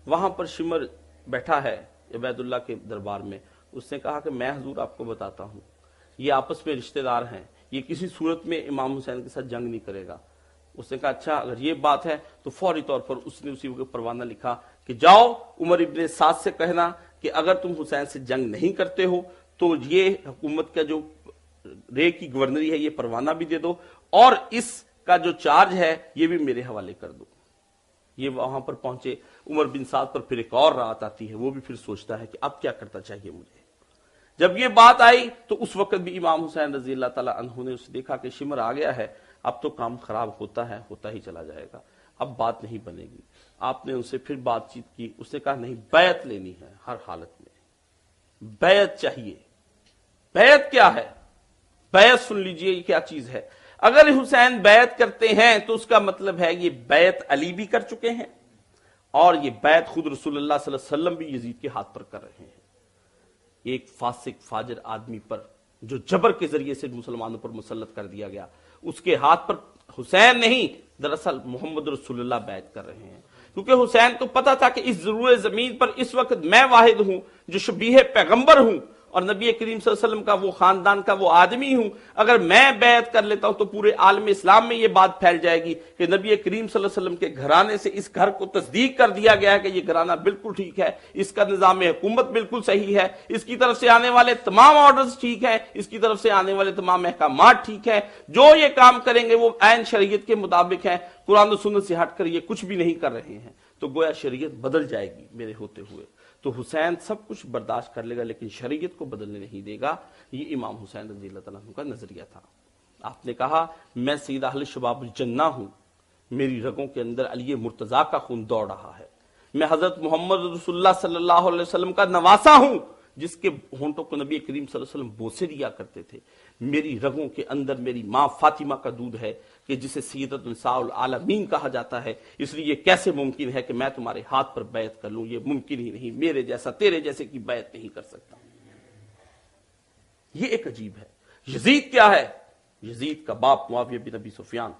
वहां पर शिमर बैठा है अबैदुल्लाह के दरबार में। उसने कहा कि मैं हुजूर आपको बताता हूं, ये आपस में रिश्तेदार हैं, ये किसी सूरत में इमाम हुसैन के साथ जंग नहीं करेगा। उसने कहा अच्छा अगर ये बात है तो फौरी तौर पर उसने उसी को परवाना लिखा कि जाओ उमर इब्ने साद से कहना कि अगर तुम हुसैन से जंग नहीं करते हो तो ये हुकूमत का जो रे की गवर्नरी है ये परवाना भी दे दो, और इसका जो चार्ज है ये भी मेरे हवाले कर दो। ये वहां पर पहुंचे। उमर बिन साद पर फिर एक और रात आती है, वो भी फिर सोचता है कि अब क्या करना चाहिए मुझे। जब ये बात आई तो उस वक्त भी इमाम हुसैन रजी अल्लाह ताला अन्हु ने उसे देखा कि शिमर आ गया है, अब तो काम खराब होता है, होता ही चला जाएगा, अब बात नहीं बनेगी। आपने उनसे फिर बातचीत की। उसने कहा नहीं, बैत लेनी है, हर हालत में बैत चाहिए। बैत क्या है? बैत सुन लीजिए ये क्या चीज है। अगर हुसैन बैत करते हैं तो उसका मतलब है ये बैत अली भी कर चुके हैं, और ये बैत खुद रसूलुल्लाह सल्लल्लाहु अलैहि वसल्लम भी यजीद के हाथ पर कर रहे हैं। एक फासिक फाजिर आदमी पर जो जबर के जरिए से मुसलमानों पर मुसल्लत कर दिया गया, उसके हाथ पर हुसैन नहीं दरअसल मोहम्मद रसूलुल्लाह बैत कर रहे हैं। क्योंकि हुसैन को पता था कि इस ज़रूर जमीन पर इस वक्त मैं वाहिद हूं जो शबीह पैगंबर हूं और नबी करीम सल्लल्लाहु अलैहि वसल्लम का वो खानदान का वो आदमी हूं। अगर मैं बैत कर लेता हूं तो पूरे आलम इस्लाम में ये बात फैल जाएगी कि नबी करीम सल्लल्लाहु अलैहि वसल्लम के घराने से इस घर को तस्दीक कर दिया गया है कि ये घराना बिल्कुल ठीक है, इसका निजाम हुकूमत बिल्कुल सही है, इसकी तरफ से आने वाले तमाम ऑर्डर्स ठीक है, इसकी तरफ से आने वाले तमाम अहकामात ठीक है, जो ये काम करेंगे वो ऐन शरीयत के मुताबिक है, कुरान और सुन्नत से हटकर ये कुछ भी नहीं कर रहे हैं। तो गोया शरीयत बदल जाएगी मेरे होते हुए। तो हुसैन सब कुछ बर्दाश्त कर लेगा लेकिन शरीयत को बदलने नहीं देगा। ये इमाम हुसैन रज़ी अल्लाह तआला अन्हु का नजरिया था। आपने कहा मैं सैयद अहले शबाबुल जन्ना हूं, मेरी रगों के अंदर अली मुर्तजा का खून दौड़ रहा है। मैं हजरत मोहम्मद रसूलुल्लाह सल्लल्लाहु अलैहि वसल्लम का नवासा हूं, जिसके होंठों को नबी करीम सल्लल्लाहु अलैहि वसल्लम बोसे दिया करते थे। मेरी रगों के अंदर मेरी माँ फातिमा का दूध है कि जिसे सैयदतुन निसाउल आलमीन कहा जाता है। इसलिए ये कैसे मुमकिन है कि मैं तुम्हारे हाथ पर बैत कर लूं, ये मुमकिन ही नहीं, मेरे जैसा तेरे जैसे की बैत नहीं कर सकता। ये एक अजीब है। यजीद क्या है? यजीद का बाप मुआविया बिन अबी सुफियान,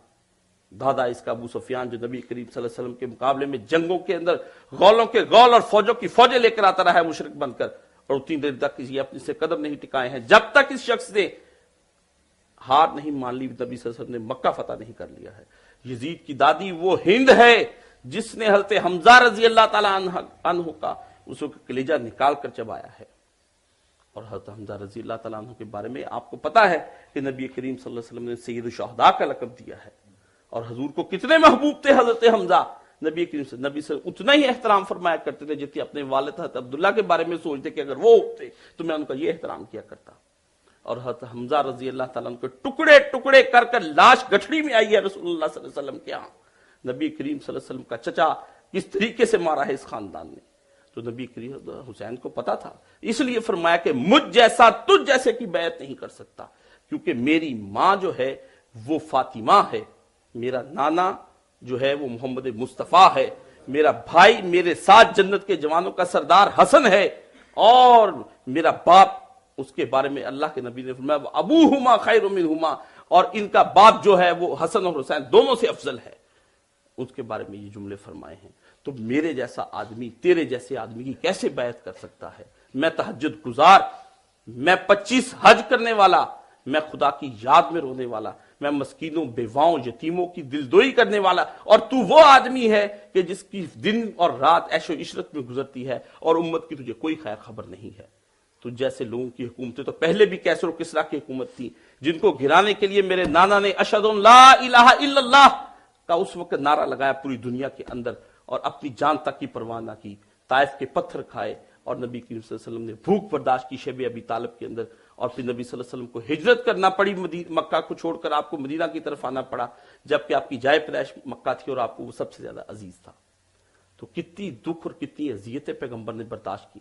दादा इसका अबू सुफियान, जो नबी करीम सल्लल्लाहु अलैहि वसल्लम के मुकाबले में जंगों के अंदर गौलों के गौल और फौजों की फौजें लेकर आता रहा है मुशरिक बनकर, और उतनी देर तक ये अपने से कदम नहीं टिकाए हैं जब तक इस शख्स ने हार नहीं मान ली, नबी सल्लल्लाहु अलैहि वसल्लम ने मक्का फतह नहीं कर लिया है। यजीद की दादी वो हिंद है जिसने हज़रत हमजा रजी अल्लाह ताला अन्हु का उसका कलेजा निकाल कर चबाया है। और हज़रत हमजा रजी अल्लाह ताला अन्हु के बारे में आपको पता है कि नबी करीम सल्लल्लाहु अलैहि वसल्लम ने सैयद शुहदा का लक़ब दिया है। और हजूर को कितने महबूब थे हज़रत हमजा। नबी से उतना ही एहतराम फरमाया करते थे जितने अपने वालिद हज़रत अब्दुल्ला के बारे में सोचते कि अगर वो होते तो मैं उनका ये एहतराम किया करता। और हज़रत हमजा रजी अल्लाह ताला अन्हु के टुकड़े टुकड़े कर कर लाश गठड़ी में आई है रसूलुल्लाह सल्लल्लाहु अलैहि वसल्लम के यहाँ। नबी करीम सल्लल्लाहु अलैहि वसल्लम का चचा किस तरीके से मारा है इस खानदान ने, तो नबी करीम हुसैन को पता था। इसलिए फरमाया कि मुझ जैसा तुझ जैसे की बैत नहीं कर सकता, क्योंकि मेरी माँ जो है वो फातिमा है, मेरा नाना जो है वो मोहम्मद मुस्तफा है, मेरा भाई मेरे साथ जन्नत के जवानों का सरदार हसन है, और मेरा बाप उसके बारे में अल्लाह के नबी ने फरमाया अबू हुमा खैरु मिनहुमा, और इनका बाप जो है वो हसन और हुसैन दोनों से अफजल है। उसके बारे में ये जुमले फरमाए हैं। तो मेरे जैसा आदमी तेरे जैसे आदमी की कैसे बैत कर सकता है? मैं तहज्जुद गुजार, मैं 25 हज करने वाला, मैं खुदा की याद में रोने वाला, मैं मस्कीनों बेवाओं यतीमों की दिलदोई करने वाला, और तू वो आदमी है कि जिसकी दिन और रात ऐशो इशरत में गुजरती है और उम्मत की तुझे कोई खैर खबर नहीं है। तो जैसे लोगों की हुकूमतें तो पहले भी कैसर और किसरा की हुकूमत थी, जिनको गिराने के लिए मेरे नाना ने अशहदु अन ला इलाहा इल्लल्लाह का उस वक्त नारा लगाया पूरी दुनिया के अंदर, और अपनी जान तक की परवाह ना की, ताइफ के पत्थर खाए, और नबी करीम सल्लल्लाहु अलैहि वसल्लम ने भूख बर्दाश्त की शब अबी तालिब के अंदर, और फिर नबी सल्लल्लाहु अलैहि वसल्लम को हिजरत करना पड़ी, मक्का को छोड़कर आपको मदीना की तरफ आना पड़ा, जबकि आपकी जाय पैदाइश मक्का थी और आपको वो सबसे ज्यादा अजीज था। तो कितनी दुख और कितनी अजियतें पैगंबर ने बर्दाश्त की।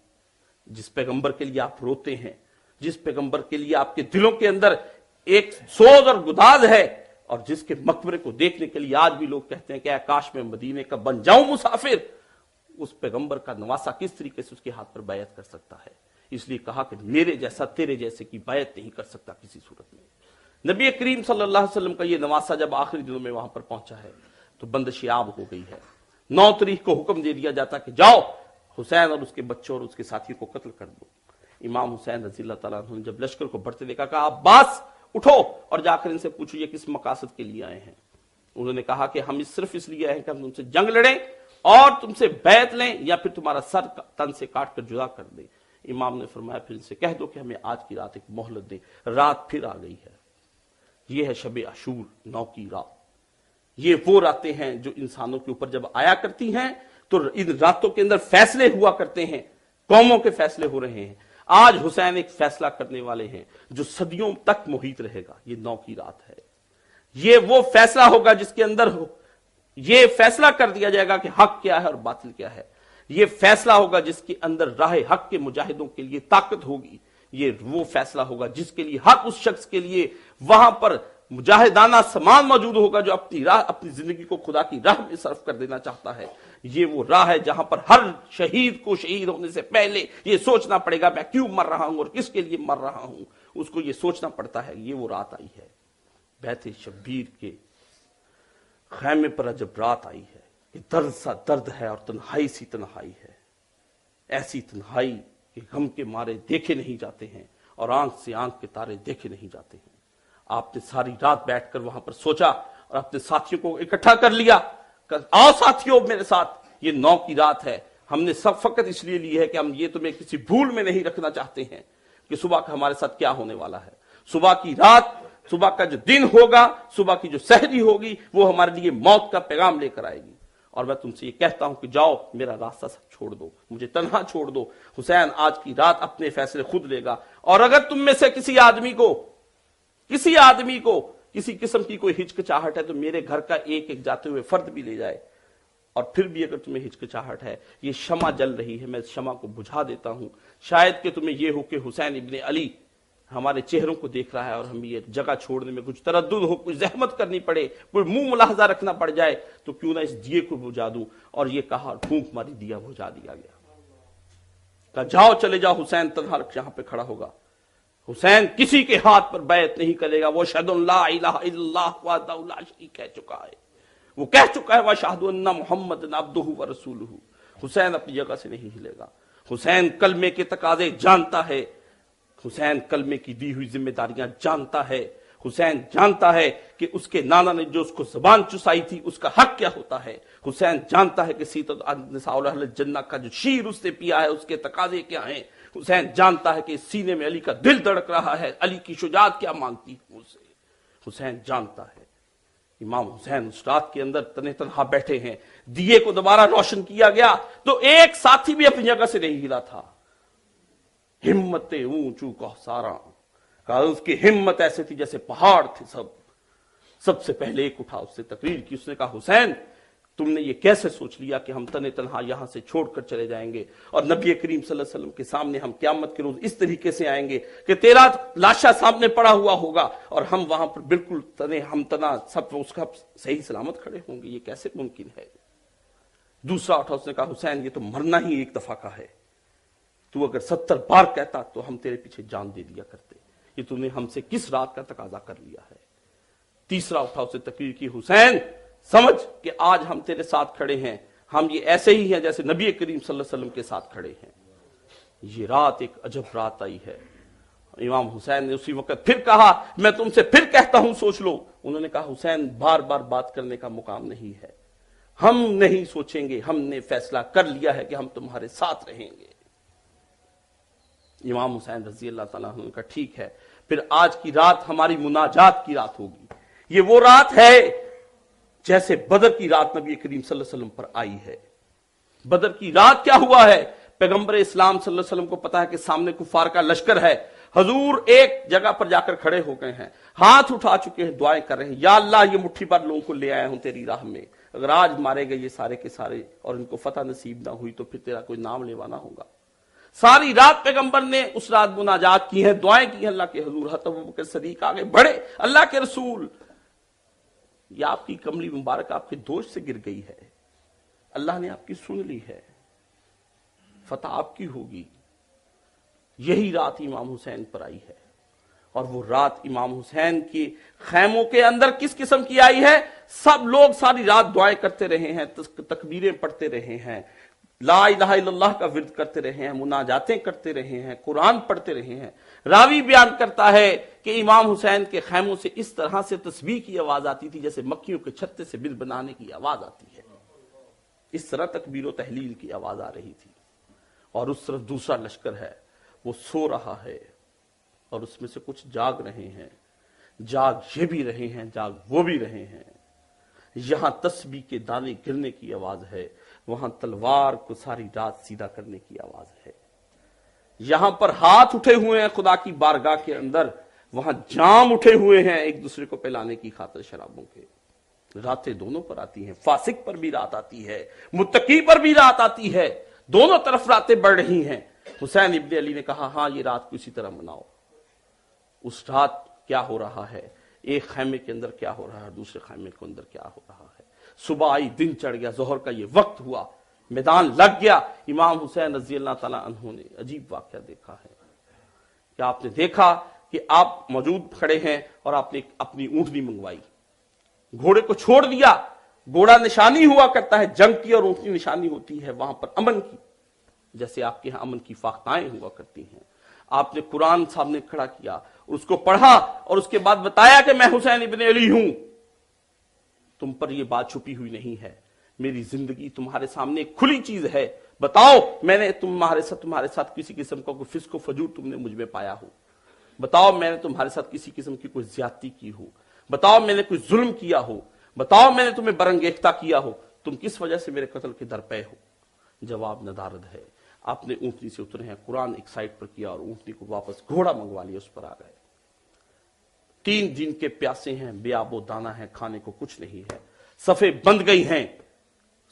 जिस पैगंबर के लिए आप रोते हैं, जिस पैगंबर के लिए आपके दिलों के अंदर एक सोज और गुदाज है, और जिसके मकबरे को देखने के लिए आज भी लोग कहते हैं कि आकाश में मदीने का बन जाऊं मुसाफिर, उस पैगंबर का नवासा किस तरीके से उसके हाथ पर बैत कर सकता है? इसलिए कहा कि मेरे जैसा तेरे जैसे की बैत नहीं कर सकता किसी सूरत में। नबी करीम सल्लल्लाहु अलैहि वसल्लम का ये नवासा जब आखिरी दिनों में वहां पर पहुंचा है तो बंदिश आम हो गई है। 9 तारीख को हुक्म दे दिया जाता कि जाओ हुसैन और उसके बच्चों और उसके साथियों को कत्ल कर दो। इमाम हुसैन रज़ी अल्लाह तआला अन्हु ने जब लश्कर को बढ़ते देखा, कहा अब्बास उठो और जाकर इनसे पूछो ये किस मकासद के लिए आए हैं। उन्होंने कहा कि हम सिर्फ इसलिए आए हैं कि हम तुमसे जंग लड़ें और तुमसे बैत लें, या फिर तुम्हारा सर तन से काट कर जुदा कर दें। इमाम ने फरमाया फिर इनसे कह दो कि हमें आज की रात एक मोहलत दे। रात फिर आ गई है। यह है शब अशूर, 9 की रात। ये वो रातें हैं जो इंसानों के ऊपर जब आया करती हैं तो इन रातों के अंदर फैसले हुआ करते हैं, कौमों के फैसले हो रहे हैं। आज हुसैन एक फैसला करने वाले हैं जो सदियों तक मुहित रहेगा। ये 9 की रात है। ये वो फैसला होगा जिसके अंदर ये फैसला कर दिया जाएगा कि हक क्या है और बातिल क्या है। ये फैसला होगा जिसके अंदर राह हक के मुजाहिदों के लिए ताकत होगी। ये वो फैसला होगा जिसके लिए हक उस शख्स के लिए वहां पर मुजाहिदाना समान मौजूद होगा जो अपनी राह, अपनी जिंदगी को खुदा की राह में सर्फ कर देना चाहता है। ये वो राह है जहां पर हर शहीद को शहीद होने से पहले ये सोचना पड़ेगा मैं क्यों मर रहा हूं और किसके लिए मर रहा हूं, उसको ये सोचना पड़ता है। ये वो रात आई है। बैत शब्बीर के खैमे पर जब रात आई है कि दर्द सा दर्द है और तन्हाई सी तन्हाई है। ऐसी तन्हाई कि गम के मारे देखे नहीं जाते हैं और आंख से आंख के तारे देखे नहीं जाते हैं। आपने सारी रात बैठकर वहां पर सोचा और अपने साथियों को इकट्ठा कर लिया, आओ साथियों मेरे साथ, ये 9 की रात है। हमने सब फकत इसलिए ली है कि हम ये तुम्हें किसी भूल में नहीं रखना चाहते हैं कि सुबह का हमारे साथ क्या होने वाला है। सुबह की रात, सुबह का जो दिन होगा, सुबह की जो सहरी होगी वो हमारे लिए मौत का पैगाम लेकर आएगी। और मैं तुमसे ये कहता हूं कि जाओ, मेरा रास्ता सब छोड़ दो, मुझे तन्हा छोड़ दो। हुसैन आज की रात अपने फैसले खुद लेगा, और अगर तुम में से किसी आदमी को किसी किस्म की कोई हिचकिचाहट है तो मेरे घर का एक एक जाते हुए फर्द भी ले जाए। और फिर भी अगर तुम्हें हिचकिचाहट है, ये शमा जल रही है, मैं शमा को बुझा देता हूं। शायद कि तुम्हें यह हो कि हुसैन इब्ने अली हमारे चेहरों को देख रहा है और हमें ये जगह छोड़ने में कुछ तरद्दुद हो, कुछ जहमत करनी पड़े, कोई मुंह मुलाहजा रखना पड़ जाए, तो क्यों ना इस दिए को बुझा दूं। और ये कहा, फूंक मारी, दिया बुझा दिया गया। कहा जाओ, चले जाओ। हुसैन तन्हा यहां पे खड़ा होगा। हुसैन किसी के हाथ पर बैत नहीं करेगा। वो अशहदु अल्ला इलाहा इल्लल्लाह वहदहु ला शरीक कह चुका है, वो कह चुका है, व अशहदु अन्ना मुहम्मदन अब्दुहु व रसूलुहु। हुसैन अपनी जगह से नहीं हिलेगा। हुसैन कलमे के तकाजे जानता है, हुसैन कलमे की दी हुई जिम्मेदारियां जानता है। हुसैन जानता है कि उसके नाना ने जो उसको जुबान चुसाई थी उसका हक क्या होता है। हुसैन जानता है कि सीतत जन्नत का जो शीर उसने पिया है उसके तकाजे क्या हैं। हुसैन जानता है कि सीने में अली का दिल धड़क रहा है, अली की शुजाअत क्या मांगती है मुझसे। हुसैन जानता है। इमाम हुसैन उस रात के अंदर तने तनहा बैठे हैं। दिए को दोबारा रोशन किया गया तो एक साथी भी अपनी जगह से नहीं हिला था। हिम्मतें ऊंचू कौसारा का, उसकी हिम्मत ऐसे थी जैसे पहाड़ थे। सबसे पहले एक उठा, उससे तकरीर की। उसने कहा, हुसैन तुमने ये कैसे सोच लिया कि हम तने तनहा यहां से छोड़कर चले जाएंगे और नबी करीम सल्लल्लाहु अलैहि वसल्लम के सामने हम क़यामत के रोज इस तरीके से आएंगे कि तेरा लाशा सामने पड़ा हुआ होगा और हम वहां पर बिल्कुल तना सब उसका सही सलामत खड़े होंगे, ये कैसे मुमकिन है। दूसरा उठा, उसने कहा, हुसैन ये तो मरना ही एक दफा का है, तू अगर 70 बार कहता तो हम तेरे पीछे जान दे दिया करते, ये तूने हमसे किस रात का तकाजा कर लिया है। तीसरा उठा, उसे तकरीर की, हुसैन समझ कि आज हम तेरे साथ खड़े हैं, हम ये ऐसे ही हैं जैसे नबी करीम सल्लल्लाहु अलैहि वसल्लम के साथ खड़े हैं। ये रात एक अजब रात आई है। इमाम हुसैन ने उसी वक्त फिर कहा, मैं तुमसे फिर कहता हूं सोच लो। उन्होंने कहा, हुसैन बार बार बात करने का मुकाम नहीं है, हम नहीं सोचेंगे, हमने फैसला कर लिया है कि हम तुम्हारे साथ रहेंगे। इमाम हुसैन रजी अल्लाह ताला अन्हु ने कहा, ठीक है, फिर आज की रात हमारी मुनाजात की रात होगी। ये वो रात है जैसे बदर की रात नबी करीम सल्लल्लाहु अलैहि वसल्लम पर आई है। बदर की रात क्या हुआ है, पैगंबर इस्लाम सल्लल्लाहु अलैहि वसल्लम को पता है कि सामने कुफार का लश्कर है। हजूर एक जगह पर जाकर खड़े हो गए हैं, हाथ उठा चुके हैं, दुआएं कर रहे हैं, या अल्लाह ये मुट्ठी भर लोगों को ले आया हूं तेरी राह में, अगर आज मारे गए ये सारे के सारे और इनको फतह नसीब ना हुई तो फिर तेरा कोई नाम लेवाना होगा। सारी रात पैगंबर ने उस रात मुनाजात की है, दुआएं की है अल्लाह के हजूर। हज़रत अबू बकर सदीक आगे बढ़े, अल्लाह के रसूल ये आपकी कमली मुबारक आपके दोष से गिर गई है, अल्लाह ने आपकी सुन ली है, फतह आपकी होगी। यही रात इमाम हुसैन पर आई है। और वो रात इमाम हुसैन के खैमों के अंदर किस किस्म की आई है, सब लोग सारी रात दुआएं करते रहे हैं, तकबीरें पढ़ते रहे हैं, ला इलाहा इल्लल्लाह का विर्द करते रहे हैं, मुनाजातें करते रहे हैं, कुरान पढ़ते रहे हैं। रावी बयान करता है कि इमाम हुसैन के खैमों से इस तरह से तस्बीह की आवाज आती थी जैसे मक्खियों के छत्ते से बिल बनाने की आवाज आती है, इस तरह तकबीर व तहलील की आवाज आ रही थी। और उस तरफ दूसरा लश्कर है, वो सो रहा है और उसमें से कुछ जाग रहे हैं, जाग ये भी रहे हैं, जाग वो भी रहे हैं। यहां तस्बीह के दाने गिरने की आवाज है, वहां तलवार को सारी रात सीधा करने की आवाज है। यहां पर हाथ उठे हुए हैं खुदा की बारगाह के अंदर, वहां जाम उठे हुए हैं एक दूसरे को पिलाने की खातिर शराबों के। रातें दोनों पर आती हैं, फासिक पर भी रात आती है, मुत्तकी पर भी रात आती है, दोनों तरफ रातें बढ़ रही हैं। हुसैन इब्ने अली ने कहा, हां ये रात को इसी तरह मनाओ। उस रात क्या हो रहा है, एक खैमे के अंदर क्या हो रहा है, दूसरे खैमे के अंदर क्या हो रहा है। सुबह आई, दिन चढ़ गया, जोहर का ये वक्त हुआ, मैदान लग गया। इमाम हुसैन रजी अल्लाह ताला अन्हु ने अजीब वाकया देखा है। क्या आपने देखा कि आप मौजूद खड़े हैं और आपने अपनी ऊंटनी मंगवाई, घोड़े को छोड़ दिया। घोड़ा निशानी हुआ करता है जंग की और ऊंटनी निशानी होती है वहां पर अमन की, जैसे आपके यहां अमन की फाख्ताएं हुआ करती हैं। आपने कुरान सामने खड़ा किया, उसको पढ़ा और उसके बाद बताया कि मैं हुसैन इब्ने अली हूं, तुम पर यह बात छुपी हुई नहीं है, मेरी जिंदगी तुम्हारे सामने खुली चीज है, बताओ मैंने तुम्हारे साथ किसी किस्म का कोई फिस्को फजूर तुमने मुझ में पाया हो, बताओ मैंने तुम्हारे साथ किसी किस्म की कोई ज्यादती की हो, बताओ मैंने कोई जुल्म किया हो, बताओ मैंने तुम्हें बरंगेख्ता किया हो। तुम किस वजह से मेरे कत्ल के दरपे हो? जवाब नदारद है, आपने ऊंटनी से उतरे हैं, कुरान एक साइड पर किया और ऊंटनी को वापस घोड़ा मंगवा लिया, उस पर आ गए। 3 दिन के प्यासे हैं, बेआबो दाना है, खाने को कुछ नहीं है, सफे बंध गई हैं,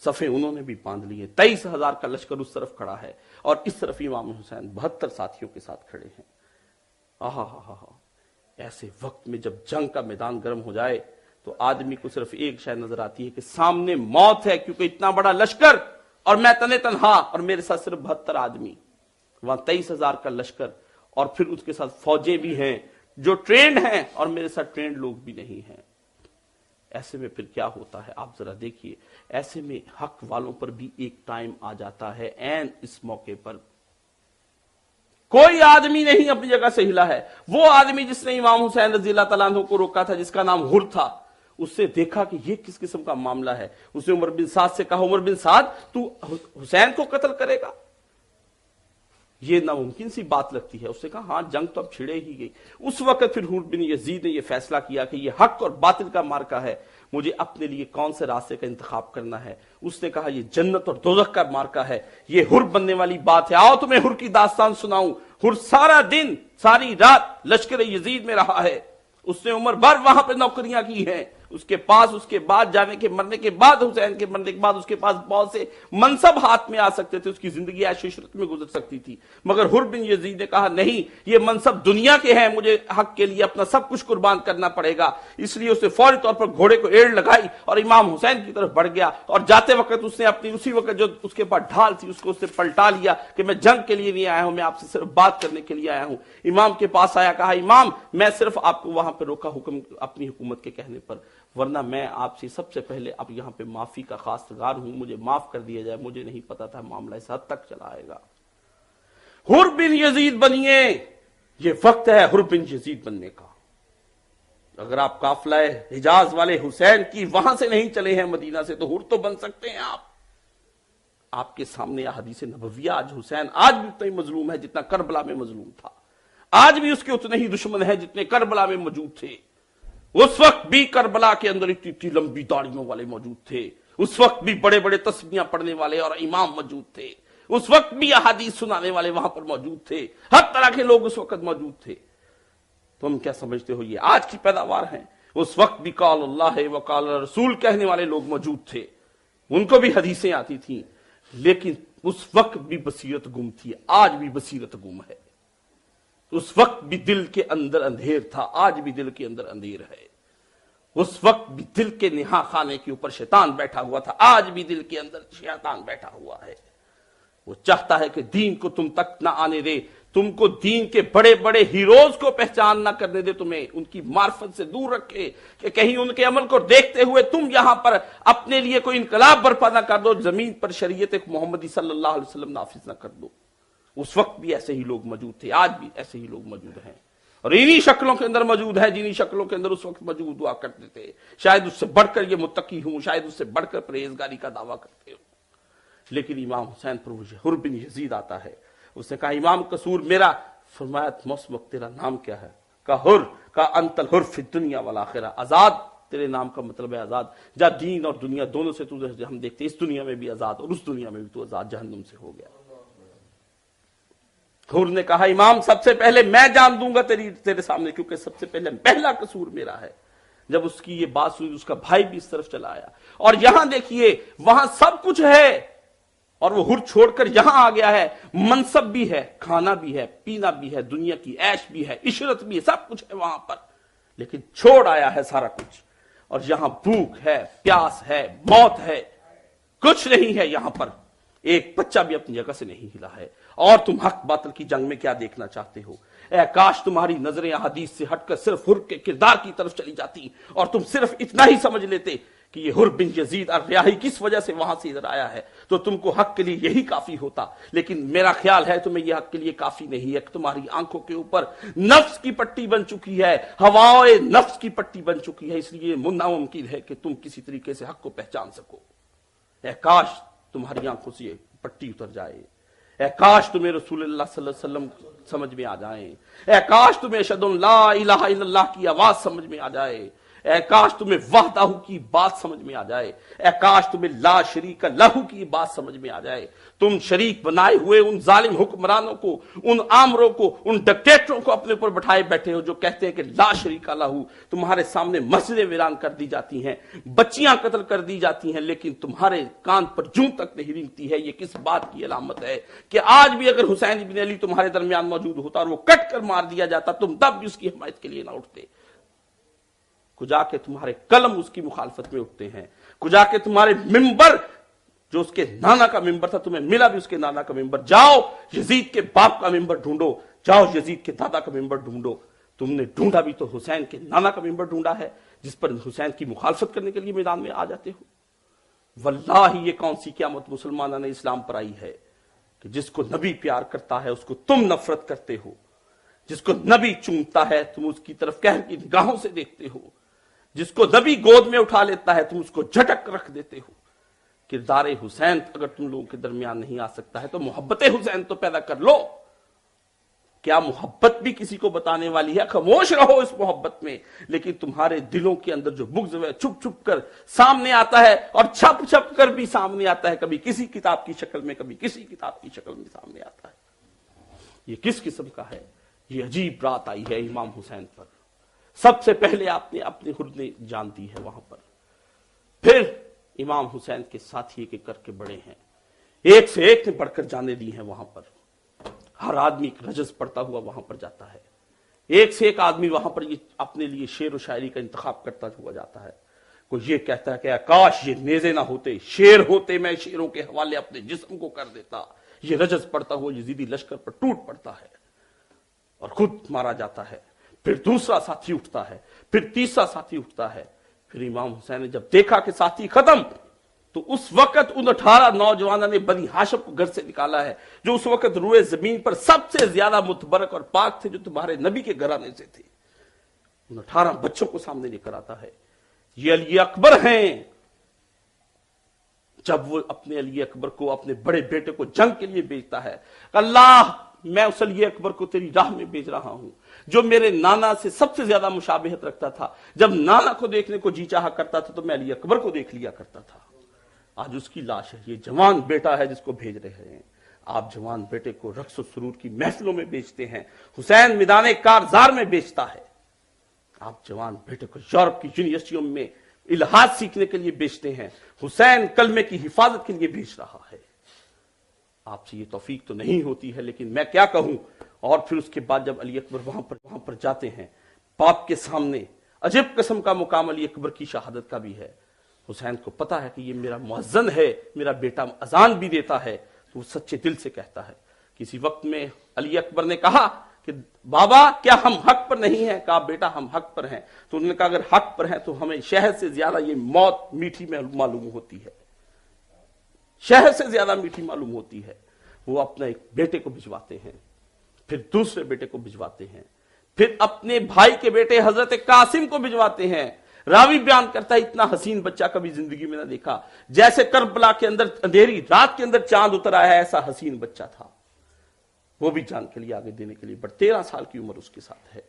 सफे उन्होंने भी बांध लिए। 23,000 का लश्कर उस तरफ खड़ा है और इस तरफ इमाम हुसैन 72 साथियों के साथ खड़े हैं। आहा, ऐसे वक्त में जब जंग का मैदान गर्म हो जाए तो आदमी को सिर्फ एक शय नजर आती है कि सामने मौत है, क्योंकि इतना बड़ा लश्कर और मैं तने तनहा और मेरे साथ सिर्फ 72 आदमी, वहां 23,000 का लश्कर और फिर उसके साथ फौजें भी हैं जो ट्रेंड हैं और मेरे साथ ट्रेंड लोग भी नहीं हैं। ऐसे में फिर क्या होता है आप जरा देखिए। ऐसे में हक वालों पर भी एक टाइम आ जाता है, एंड इस मौके पर कोई आदमी नहीं अपनी जगह से हिला है। वो आदमी जिसने इमाम हुसैन रज़ियल्लाहु तआला अन्हु को रोका था, जिसका नाम हुर था, उससे देखा कि ये किस किस्म का मामला है। उसने उमर बिन साद से कहा, उमर बिन साद तू हुसैन को कत्ल करेगा? ये नामुमकिन सी बात लगती है। उसने कहा हाँ, जंग तो अब छिड़े ही गई। उस वक्त फिर हुर बिन यजीद ने यह फैसला किया कि यह हक और बातिल का मार्का है, मुझे अपने लिए कौन से रास्ते का इंतखाब करना है। उसने कहा यह जन्नत और दोजख का मार्का है, यह हुर बनने वाली बात है, आओ तुम्हें हुर की दास्तान सुनाऊं। हुर सारा दिन सारी रात लश्कर यजीद में रहा है, उसने उम्र भर वहां पर नौकरियां की हैं। उसके पास उसके बाद जाने के मरने के बाद, हुसैन के मरने के बाद उसके पास बहुत से मनसब हाथ में आ सकते थे, उसकी जिंदगी ऐश इशरत में गुजर सकती थी। मगर हुर बिन यजीद ने कहा नहीं, ये मनसब दुनिया के हैं, मुझे हक के लिए अपना सब कुछ कुर्बान करना पड़ेगा। इसलिए उसने फौरी तौर पर घोड़े को एड़ लगाई और इमाम हुसैन की तरफ बढ़ गया। और जाते वक्त उसने अपनी उसी वक्त जो उसके पास ढाल थी उसको उसने पलटा लिया कि मैं जंग के लिए नहीं आया हूं, मैं आपसे सिर्फ बात करने के लिए आया हूं। इमाम के पास आया, कहा इमाम मैं सिर्फ आपको वहां पर रोका हुक्म अपनी हुकूमत के कहने पर, वरना मैं आपसे सबसे पहले अब यहां पे माफी का खासगार हूं, मुझे माफ कर दिया जाए, मुझे नहीं पता था मामला इस हद तक चला आएगा। हुर बिन यजीद बनिए, ये वक्त है हुर बिन यजीद बनने का। अगर आप काफिला हिजाज वाले हुसैन की वहां से नहीं चले हैं मदीना से, तो हुर तो बन सकते हैं आप। आपके सामने हदीस नबविया, आज हुसैन आज भी उतना ही मजलूम है जितना करबला में मजलूम था, आज भी उसके उतने ही दुश्मन है जितने करबला में मौजूद थे। उस वक्त भी करबला के अंदर इतनी लंबी दाढ़ियों वाले मौजूद थे, उस वक्त भी बड़े बड़े तस्बीहां पढ़ने वाले और इमाम मौजूद थे, उस वक्त भी अहादीस सुनाने वाले वहां पर मौजूद थे, हर तरह के लोग उस वक्त मौजूद थे। तुम क्या समझते हो ये आज की पैदावार है? उस वक्त भी काल अल्लाह व काल रसूल कहने वाले लोग मौजूद थे, उनको भी हदीसें आती थी, लेकिन उस वक्त भी बसीरत गुम थी, आज भी बसीरत गुम है। उस वक्त भी दिल के अंदर अंधेर था, आज भी दिल के अंदर अंधेर है। उस वक्त भी दिल के निहा खाने के ऊपर शैतान बैठा हुआ था, आज भी दिल के अंदर शैतान बैठा हुआ है। वो चाहता है कि दीन को तुम तक ना आने दे, तुमको दीन के बड़े बड़े हीरोज को पहचान ना करने दे, तुम्हें उनकी मार्फत से दूर रखे कि कहीं उनके अमल को देखते हुए तुम यहां पर अपने लिए कोई इनकलाब बर्पा ना कर दो, जमीन पर शरीयत मोहम्मदी सल्लल्लाहु अलैहि वसल्लम नाफिज ना कर दो। उस वक्त भी ऐसे ही लोग मौजूद थे, आज भी ऐसे ही लोग मौजूद हैं, और इन्हीं शक्लों के अंदर मौजूद है जिन्हीं शक्लों के अंदर उस वक्त मौजूद हुआ करते थे। शायद उससे बढ़कर ये मुत्तकी हूं, शायद उससे बढ़कर परहेजगारी का दावा करते हो। लेकिन इमाम हुसैन पर हुर बिन यजीद आता है, उसने कहा इमाम कसूर मेरा। फरमाया मौसम तेरा नाम क्या है? का हुर, का अंतल हुर फि दुनिया वल आखिरा, आजाद तेरे नाम का मतलब है आजाद। जा दीन और दुनिया दोनों से तू, हम देखते इस दुनिया में भी आजाद और उस दुनिया में भी तू आजाद, जहन्नुम से हो गया। हुर ने कहा इमाम सबसे पहले मैं जान दूंगा तेरे सामने, क्योंकि सबसे पहला कसूर मेरा है। जब उसकी ये बात सुनी, उसका भाई भी इस तरफ चला आया, और यहां देखिए वहां सब कुछ है और वो हुर छोड़कर यहां आ गया है। मनसब भी है, खाना भी है, पीना भी है, दुनिया की ऐश भी है, इशरत भी है, सब कुछ है वहां पर, लेकिन छोड़ आया है सारा कुछ। और यहां भूख है, प्यास है, मौत है, कुछ नहीं है यहां पर। एक बच्चा भी अपनी जगह से नहीं हिला है, और तुम हक बातिल की जंग में क्या देखना चाहते हो? ऐ काश तुम्हारी नजरें हदीस से हटकर सिर्फ हुर के किरदार की तरफ चली जाती और तुम सिर्फ इतना ही समझ लेते कि ये हुर बिन यजीद अर्रयाही किस वजह से वहां से इधर आया है, तो तुमको हक के लिए यही काफी होता। लेकिन मेरा ख्याल है तुम्हें यह हक के लिए काफी नहीं है। तुम्हारी आंखों के ऊपर नफ्स की पट्टी बन चुकी है, हवाओं नफ्स की पट्टी बन चुकी है, इसलिए नामुमकिन है कि तुम किसी तरीके से हक को पहचान सको। ऐ काश तुम्हारी आंखों से पट्टी उतर जाए, ऐ काश तुम्हें रसूलुल्लाह सल्लल्लाहु अलैहि वसल्लम समझ में आ जाए, ऐ काश तुम्हें अशहदु ला इलाहा इल्लल्लाह की आवाज समझ में आ जाए, اے کاش تمہیں وحدہ کی بات سمجھ میں آ جائے، اے کاش تمہیں لا شریک لہو کی بات سمجھ میں آ جائے۔ تم شریک بنائے ہوئے ان ظالم حکمرانوں کو، ان آمروں کو، ان ڈکٹیٹروں کو اپنے اوپر بٹھائے بیٹھے ہو جو کہتے ہیں کہ لا شریک لہو۔ تمہارے سامنے مسجدیں ویران کر دی جاتی ہیں، بچیاں قتل کر دی جاتی ہیں، لیکن تمہارے کان پر جوں تک نہیں رنگتی ہے۔ یہ کس بات کی علامت ہے کہ آج بھی اگر حسین ابن علی تمہارے درمیان موجود ہوتا اور وہ کٹ کر مار دیا جاتا، تم تب بھی اس کی حمایت کے لیے نہ اٹھتے۔ کجا کے تمہارے قلم اس کی مخالفت میں اٹھتے ہیں، کجا کے تمہارے ممبر جو اس کے نانا کا ممبر تھا، تمہیں ملا بھی اس کے نانا کا ممبر، جاؤ یزید کے باپ کا ممبر ڈھونڈو، جاؤ یزید کے دادا کا ممبر ڈھونڈو۔ تم نے ڈھونڈا بھی تو حسین کے نانا کا ممبر ڈھونڈا ہے، جس پر حسین کی مخالفت کرنے کے لیے میدان میں آ جاتے ہو۔ واللہ یہ کون سی قیامت مسلمانوں نے اسلام پر آئی ہے کہ جس کو نبی پیار کرتا ہے اس کو تم نفرت کرتے ہو، جس کو نبی چومتا ہے تم اس کی طرف قہر کی نگاہوں سے دیکھتے ہو، جس کو نبی گود میں اٹھا لیتا ہے تم اس کو جھٹک رکھ دیتے ہو۔ کردار حسین اگر تم لوگوں کے درمیان نہیں آ سکتا ہے تو محبت حسین تو پیدا کر لو۔ کیا محبت بھی کسی کو بتانے والی ہے؟ خاموش رہو اس محبت میں، لیکن تمہارے دلوں کے اندر جو بغض ہے چھپ چھپ کر سامنے آتا ہے، اور چھپ چھپ کر بھی سامنے آتا ہے، کبھی کسی کتاب کی شکل میں، کبھی کسی کتاب کی شکل میں سامنے آتا ہے۔ یہ کس قسم کا ہے؟ یہ عجیب رات آئی ہے امام حسین پر۔ سب سے پہلے آپ نے اپنی خود نے جان دی ہے وہاں پر، پھر امام حسین کے ساتھی کے کر کے بڑے ہیں، ایک سے ایک نے بڑھ کر جانے دی ہیں وہاں پر۔ ہر آدمی رجز پڑتا ہوا وہاں پر جاتا ہے، ایک سے ایک آدمی وہاں پر اپنے لیے شعر و شاعری کا انتخاب کرتا ہوا جاتا ہے۔ کوئی یہ کہتا ہے کہ کاش یہ نیزے نہ ہوتے، شیر ہوتے، میں شیروں کے حوالے اپنے جسم کو کر دیتا۔ یہ رجز پڑتا ہوا یزیدی لشکر پر ٹوٹ پڑتا ہے اور خود مارا جاتا ہے۔ پھر دوسرا ساتھی اٹھتا ہے، پھر تیسرا ساتھی اٹھتا ہے۔ پھر امام حسین نے جب دیکھا کہ ساتھی ختم، تو اس وقت ان 18 نوجوانوں نے بنی ہاشم کو گھر سے نکالا ہے، جو اس وقت روئے زمین پر سب سے زیادہ متبرک اور پاک تھے، جو تمہارے نبی کے گھرانے سے تھے۔ ان 18 بچوں کو سامنے لے کر آتا ہے، یہ علی اکبر ہیں۔ جب وہ اپنے علی اکبر کو، اپنے بڑے بیٹے کو جنگ کے لیے بھیجتا ہے، اللہ میں اس علی اکبر کو تیری راہ میں بھیج رہا ہوں جو میرے نانا سے سب سے زیادہ مشابہت رکھتا تھا۔ جب نانا کو دیکھنے کو جی چاہا کرتا تھا تو میں علی اکبر کو دیکھ لیا کرتا تھا۔ آج اس کی لاش ہے، یہ جوان بیٹا ہے جس کو بھیج رہے ہیں۔ آپ جوان بیٹے کو رقص و سرور کی محفلوں میں بیچتے ہیں، حسین میدان کارزار میں بیچتا ہے۔ آپ جوان بیٹے کو یورپ کی یونیورسٹیوں میں الہاد سیکھنے کے لیے بیچتے ہیں، حسین کلمے کی حفاظت کے لیے بیچ رہا ہے۔ آپ سے یہ توفیق تو نہیں ہوتی ہے، لیکن میں کیا کہوں۔ اور پھر اس کے بعد جب علی اکبر وہاں پر جاتے ہیں، باپ کے سامنے عجیب قسم کا مقام علی اکبر کی شہادت کا بھی ہے۔ حسین کو پتا ہے کہ یہ میرا مؤذن ہے، میرا بیٹا اذان بھی دیتا ہے، تو وہ سچے دل سے کہتا ہے۔ کسی وقت میں علی اکبر نے کہا کہ بابا کیا ہم حق پر نہیں ہیں؟ کہا بیٹا ہم حق پر ہیں۔ تو انہوں نے کہا اگر حق پر ہیں تو ہمیں شہد سے زیادہ یہ موت میٹھی معلوم ہوتی ہے، شہد سے زیادہ میٹھی معلوم ہوتی ہے۔ وہ اپنے ایک بیٹے کو بھجواتے ہیں، پھر دوسرے بیٹے کو بھجواتے ہیں، پھر اپنے بھائی کے بیٹے حضرت قاسم کو بھجواتے ہیں۔ راوی بیان کرتا ہے اتنا حسین بچہ کبھی زندگی میں نہ دیکھا، جیسے کربلا کے اندر اندھیری رات کے اندر چاند اتر آیا ہے، ایسا حسین بچہ تھا۔ وہ بھی جان کے لیے آگے دینے کے لیے 13 سال کی عمر اس کے ساتھ ہے۔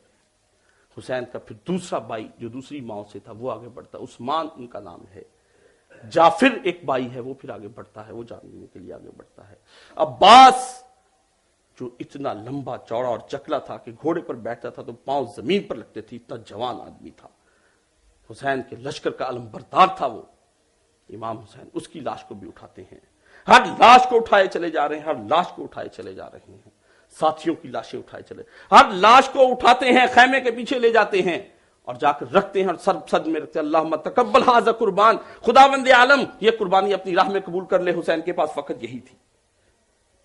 حسین کا پھر دوسرا بھائی جو دوسری ماں سے تھا وہ آگے بڑھتا، عثمان ان کا نام ہے۔ جعفر ایک بھائی ہے، وہ پھر آگے بڑھتا ہے، وہ جان دینے کے لیے آگے بڑھتا ہے۔ عباس جو اتنا لمبا چوڑا اور چکلا تھا کہ گھوڑے پر بیٹھتا تھا تو پاؤں زمین پر لگتے تھے، اتنا جوان آدمی تھا، حسین کے لشکر کا علم بردار تھا وہ۔ امام حسین اس کی لاش کو بھی اٹھاتے ہیں، ہر لاش کو اٹھائے چلے جا رہے ہیں، ہر لاش کو اٹھائے چلے جا رہے ہیں، ساتھیوں کی لاشیں اٹھائے چلے، ہر لاش کو اٹھاتے ہیں، خیمے کے پیچھے لے جاتے ہیں اور جا کر رکھتے ہیں اور سر صد میں رکھتے ہیں، اللہم تقبل ھذا قربان، خداوند عالم یہ قربانی اپنی راہ میں قبول کر لے۔ حسین کے پاس وقت یہی تھی۔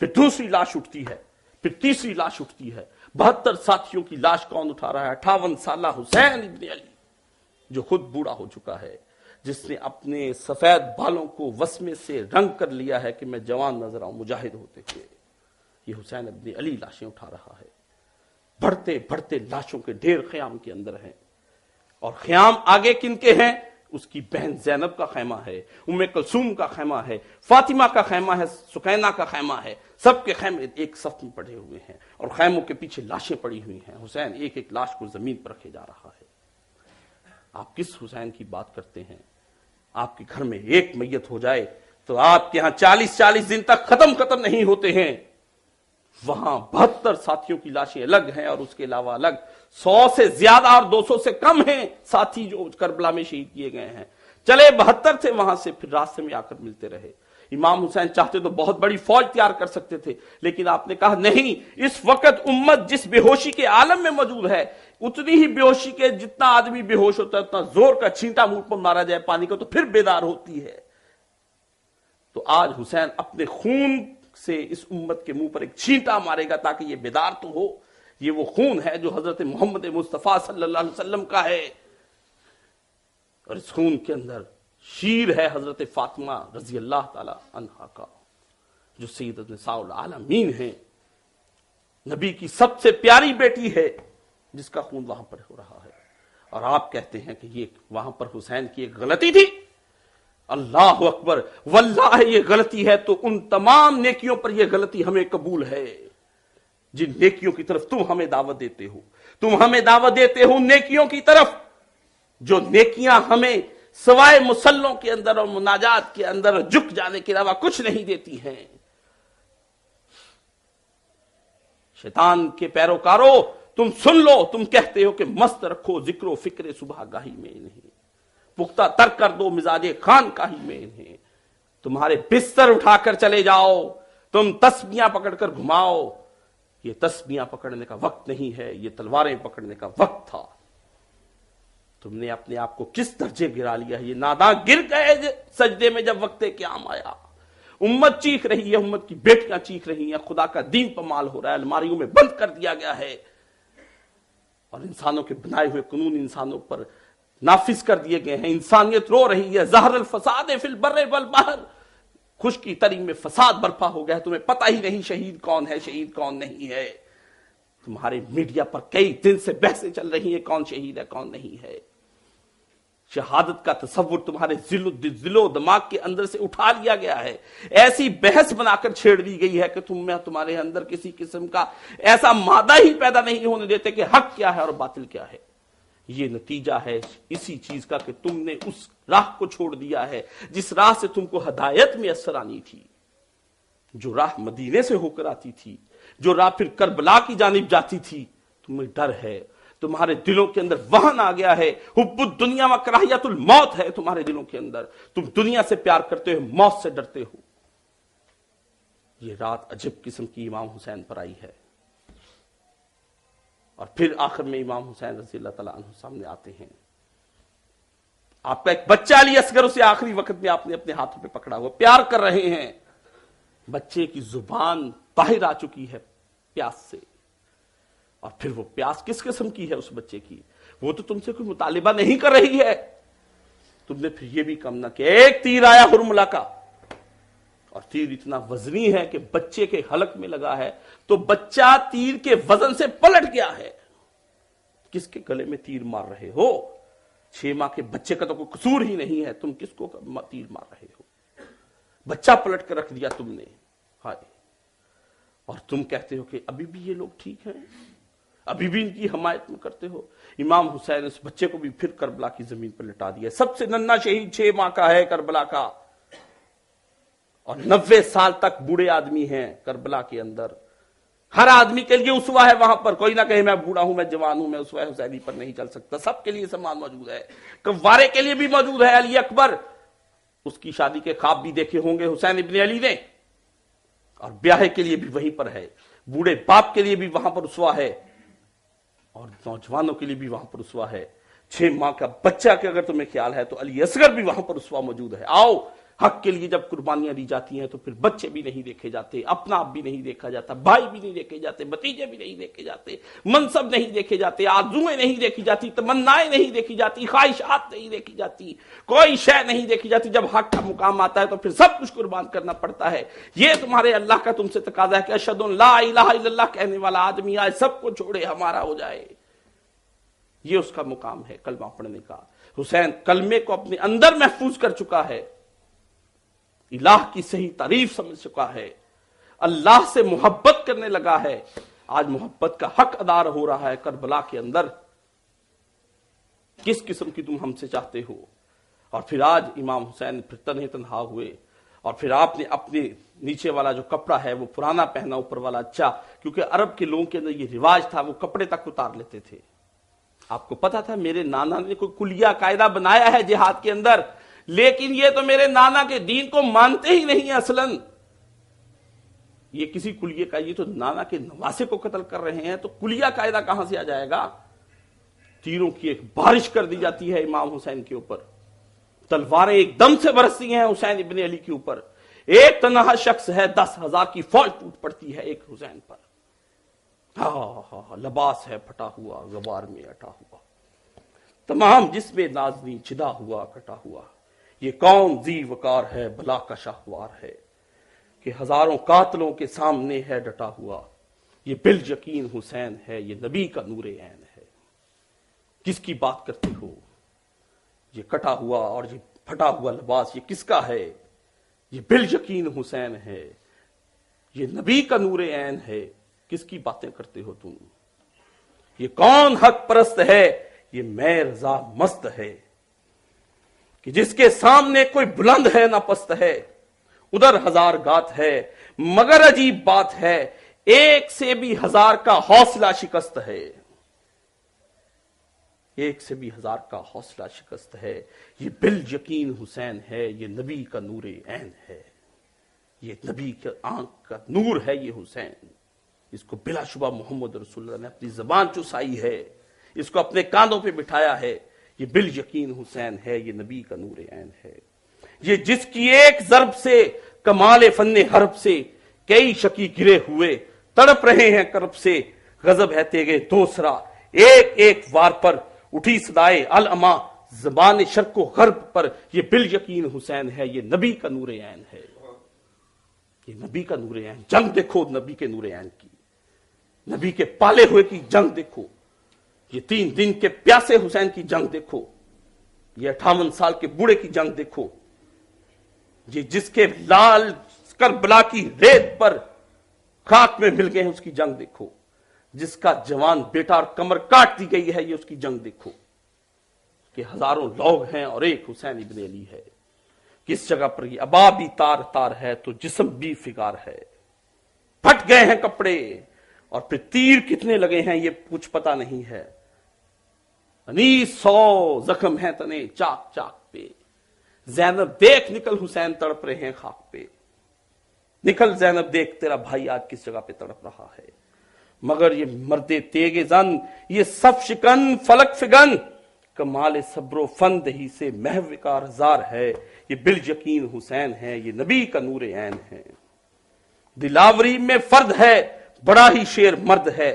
پھر دوسری لاش اٹھتی ہے، پھر تیسری لاش اٹھتی ہے۔ 72 ساتھیوں کی لاش کون اٹھا رہا ہے؟ 58 سالہ حسین ابن علی، جو خود بوڑھا ہو چکا ہے، جس نے اپنے سفید بالوں کو وسمے سے رنگ کر لیا ہے کہ میں جوان نظر آؤں مجاہد ہوتے ہوئے۔ یہ حسین ابن علی لاشیں اٹھا رہا ہے۔ بڑھتے بڑھتے لاشوں کے ڈھیر خیام کے اندر ہیں، اور خیام آگے کن کے ہیں؟ اس کی بہن زینب کا خیمہ ہے، ام کلثوم کا خیمہ ہے، فاطمہ کا خیمہ ہے، سکینہ کا خیمہ ہے، سب کے خیمے ایک صف میں پڑے ہوئے ہیں اور خیموں کے پیچھے لاشیں پڑی ہوئی ہیں۔ حسین ایک ایک لاش کو زمین پر رکھے جا رہا ہے۔ آپ کس حسین کی بات کرتے ہیں؟ آپ کے گھر میں ایک میت ہو جائے تو آپ کے ہاں 40 دن تک ختم نہیں ہوتے ہیں، وہاں 72 ساتھیوں کی لاشیں الگ ہیں اور اس کے علاوہ الگ 100 سے زیادہ اور 200 سے کم ہیں ساتھی جو کربلا میں شہید کیے گئے ہیں۔ چلے 72 تھے، وہاں سے پھر راستے میں آ کر ملتے رہے۔ امام حسین چاہتے تو بہت بڑی فوج تیار کر سکتے تھے، لیکن آپ نے کہا نہیں، اس وقت امت جس بے ہوشی کے عالم میں موجود ہے، اتنی ہی بے ہوشی کے جتنا آدمی بے ہوش ہوتا ہے اتنا زور کا چھینٹا منہ پر مارا جائے پانی کا تو پھر بیدار ہوتی ہے۔ تو آج حسین اپنے خون سے اس امت کے منہ پر ایک چھینٹا مارے گا تاکہ یہ بیدار تو ہو۔ یہ وہ خون ہے جو حضرت محمد مصطفیٰ صلی اللہ علیہ وسلم کا ہے، اور اس خون کے اندر شیر ہے حضرت فاطمہ رضی اللہ تعالی عنہا کا، جو سیدۃ نساء العالمین ہیں، نبی کی سب سے پیاری بیٹی ہے، جس کا خون وہاں پر ہو رہا ہے، اور آپ کہتے ہیں کہ یہ وہاں پر حسین کی ایک غلطی تھی۔ اللہ اکبر، واللہ یہ غلطی ہے تو ان تمام نیکیوں پر یہ غلطی ہمیں قبول ہے جن نیکیوں کی طرف تم ہمیں دعوت دیتے ہو۔ تم ہمیں دعوت دیتے ہو نیکیوں کی طرف، جو نیکیاں ہمیں سوائے مسلوں کے اندر اور مناجات کے اندر جھک جانے کے علاوہ کچھ نہیں دیتی ہیں۔ شیطان کے پیروکارو، تم سن لو، تم کہتے ہو کہ مست رکھو ذکر و فکر صبح گاہی میں انہیں، پختہ تر کر دو مزاج خان کاہی میں انہیں، تمہارے بستر اٹھا کر چلے جاؤ، تم تسبیاں پکڑ کر گھماؤ، یہ تسبیاں پکڑنے کا وقت نہیں ہے، یہ تلواریں پکڑنے کا وقت تھا۔ تم نے اپنے آپ کو کس درجے گرا لیا ہے، یہ ناداں گر گئے سجدے میں جب وقت قیام آیا۔ امت چیخ رہی ہے، امت کی بیٹیاں چیخ رہی ہیں، خدا کا دین پامال ہو رہا ہے، الماریوں میں بند کر دیا گیا ہے، اور انسانوں کے بنائے ہوئے قانون انسانوں پر نافذ کر دیے گئے ہیں۔ انسانیت رو رہی ہے، ظہر الفساد فی البر والبحر، خشکی تری میں فساد برپا ہو گیا، تمہیں پتہ ہی نہیں شہید کون ہے، شہید کون نہیں ہے۔ تمہارے میڈیا پر کئی دن سے بحثیں چل رہی ہیں کون شہید ہے کون نہیں ہے۔ شہادت کا تصور تمہارے دل و دماغ کے اندر سے اٹھا لیا گیا ہے، ایسی بحث بنا کر چھیڑ دی گئی ہے کہ تمہارے اندر کسی قسم کا ایسا مادہ ہی پیدا نہیں ہونے دیتے کہ حق کیا ہے اور باطل کیا ہے۔ یہ نتیجہ ہے اسی چیز کا کہ تم نے اس راہ کو چھوڑ دیا ہے جس راہ سے تم کو ہدایت میں اثر آنی تھی، جو راہ مدینے سے ہو کر آتی تھی، جو راہ پھر کربلا کی جانب جاتی تھی۔ تمہیں ڈر ہے، تمہارے دلوں کے اندر وہن آ گیا ہے، حب الدنیا و کراہیت الموت ہے تمہارے دلوں کے اندر، تم دنیا سے پیار کرتے ہو، موت سے ڈرتے ہو۔ یہ رات عجب قسم کی امام حسین پر آئی ہے، اور پھر آخر میں امام حسین رضی اللہ تعالیٰ عنہ سامنے آتے ہیں۔ آپ کا ایک بچہ علی اصغر، اسے آخری وقت میں آپ نے اپنے ہاتھوں پہ پکڑا ہوا، پیار کر رہے ہیں، بچے کی زبان باہر آ چکی ہے پیاس سے، اور پھر وہ پیاس کس قسم کی ہے اس بچے کی؟ وہ تو تم سے کوئی مطالبہ نہیں کر رہی ہے، تم نے پھر یہ بھی کم نہ کیا، ایک تیر آیا ہرملہ کا، اور تیر اتنا وزنی ہے کہ بچے کے حلق میں لگا ہے تو بچہ تیر کے وزن سے پلٹ گیا ہے۔ کس کے گلے میں تیر مار رہے ہو؟ 6 ماہ کے بچے کا تو کوئی قصور ہی نہیں ہے، تم کس کو تیر مار رہے ہو؟ بچہ پلٹ کر رکھ دیا تم نے، ہائے! اور تم کہتے ہو کہ ابھی بھی یہ لوگ ٹھیک ہیں، ابھی بھی ان کی حمایت میں کرتے ہو۔ امام حسین اس بچے کو بھی پھر کربلا کی زمین پر لٹا دیا، سب سے ننھا شہید 6 ماہ کا ہے کربلا کا، اور 90 سال تک بوڑھے آدمی ہیں کربلا کے اندر۔ ہر آدمی کے لیے اسوہ ہے وہاں پر، کوئی نہ کہے میں بوڑھا ہوں، میں جوان ہوں، میں اسوہ حسینی پر نہیں چل سکتا، سب کے لیے سامان موجود ہے۔ قوارے کے لیے بھی موجود ہے، علی اکبر، اس کی شادی کے خواب بھی دیکھے ہوں گے حسین ابن علی نے، اور بیاہ کے لیے بھی وہیں پر ہے، بوڑھے باپ کے لیے بھی وہاں پر اسوہ ہے، اور نوجوانوں کے لیے بھی وہاں پر اسوہ ہے۔ 6 ماہ کا بچہ کے اگر تمہیں خیال ہے تو علی اصغر بھی وہاں پر اسوہ موجود ہے۔ آؤ، حق کے لیے جب قربانیاں دی جاتی ہیں تو پھر بچے بھی نہیں دیکھے جاتے، اپنا آپ بھی نہیں دیکھا جاتا، بھائی بھی نہیں دیکھے جاتے، بھتیجے بھی نہیں دیکھے جاتے، منصب نہیں دیکھے جاتے، آرزوئیں نہیں دیکھی جاتی، تمنائیں نہیں دیکھی جاتی، خواہشات نہیں دیکھی جاتی، کوئی شے نہیں دیکھی جاتی۔ جب حق کا مقام آتا ہے تو پھر سب کچھ قربان کرنا پڑتا ہے۔ یہ تمہارے اللہ کا تم سے تقاضا ہے کہ اشہد ان لا الہ الا اللہ کہنے والا آدمی آج سب کو چھوڑے ہمارا ہو جائے، یہ اس کا مقام ہے کلمہ پڑھنے کا۔ حسین کلمے کو اپنے اندر محفوظ کر چکا ہے، الہ کی صحیح تعریف سمجھ چکا ہے، اللہ سے محبت کرنے لگا ہے، آج محبت کا حق ادا ہو رہا ہے کربلا کے اندر۔ किस किस्म की तुम हमसे चाहते हो। और फिर आज इमाम हुसैन फिर तन्हे तन्हा हुए और फिर आपने अपने नीचे वाला जो कपड़ा है वो पुराना पहना, ऊपर वाला अच्छा, क्योंकि अरब के लोगों के अंदर ये रिवाज था, वो कपड़े तक उतार लेते थे। आपको पता था मेरे नाना ने कोई कुलिया कायदा बनाया है जिहाद के अंदर, लेकिन ये तो मेरे नाना के दीन को मानते ही नहीं है असलन। ये किसी कुलिये का, ये तो नाना के नवासे को कत्ल कर रहे हैं, तो कुलिया कायदा कहां से आ जाएगा। तीरों की एक बारिश कर दी जाती है इमाम हुसैन के ऊपर, तलवारें एकदम से बरसती हैं हुसैन इब्ने अली के ऊपर। एक तनहा शख्स है, 10,000 की फौज टूट पड़ती है एक हुसैन पर। लबास है फटा हुआ, गबार में अटा हुआ, तमाम जिसमें नाजनी चिदा हुआ कटा हुआ। ये कौन जी वकार है, भला का शाहवार है, कि हजारों कातलों के सामने है डटा हुआ। ये बिल यकीन हुसैन है, ये नबी का नूर ऐन है। किसकी बात करते हो। ये कटा हुआ और ये फटा हुआ लिबास ये किसका है। ये बिल यकीन हुसैन है, ये नबी का नूर ऐन है। किसकी बातें करते हो तुम। ये कौन हक परस्त है, ये मैं रजा मस्त है, कि जिसके सामने कोई बुलंद है ना पस्त है। उधर हजार गात है मगर अजीब बात है, एक से भी हजार का हौसला शिकस्त है। एक से भी हजार का हौसला शिकस्त है। ये बिल यकीन हुसैन है, ये नबी का नूर ऐन है। ये नबी के आंख का नूर है ये हुसैन। इसको बिलाशुबा मोहम्मद रसूलुल्लाह ने अपनी जबान चुसाई है, इसको अपने कांधों पे बिठाया है। ये बिल यकीन हुसैन है, ये नबी का नूर ऐन है। ये जिसकी एक जरब से कमाल फन्ने हरब से कई शकी गिरे हुए तड़प रहे हैं करब से। गजब है तेगे दूसरा एक एक वार पर उठी सदाए अल अमा जबान शर्को गर्ब पर। ये बिल यकीन हुसैन है, ये नबी का नूर ऐन है। ये नबी का नूर ऐन। जंग देखो नबी के नूर ऐन की, नबी के पाले हुए की जंग देखो। ये 3 दिन के प्यासे हुसैन की जंग देखो। ये 58 साल के बूढ़े की जंग देखो। ये जिसके लाल करबला की रेत पर खाक में मिल गए हैं उसकी जंग देखो। जिसका जवान बेटा और कमर काट दी गई है ये उसकी जंग देखो। कि हजारों लोग हैं और एक हुसैन इब्ने अली है। किस जगह पर ये अबा भी तार तार है तो जिस्म भी फिगार है। फट गए हैं कपड़े और फिर तीर कितने लगे हैं ये कुछ पता नहीं है। 100 जख्म है तने चाक चाक पे। ज़ैनब देख निकल हुसैन तड़प रहे हैं खाक पे। निकल ज़ैनब देख तेरा भाई आज किस जगह पे तड़प रहा है। मगर ये मर्दे तेगे जन ये सब शिकन फलक फिगन कमाल सब्रो फंद ही से महविकार हजार है। ये बिल यकीन हुसैन है, ये नबी का नूर ऐन है। दिलावरी में फर्द है बड़ा ही शेर मर्द है,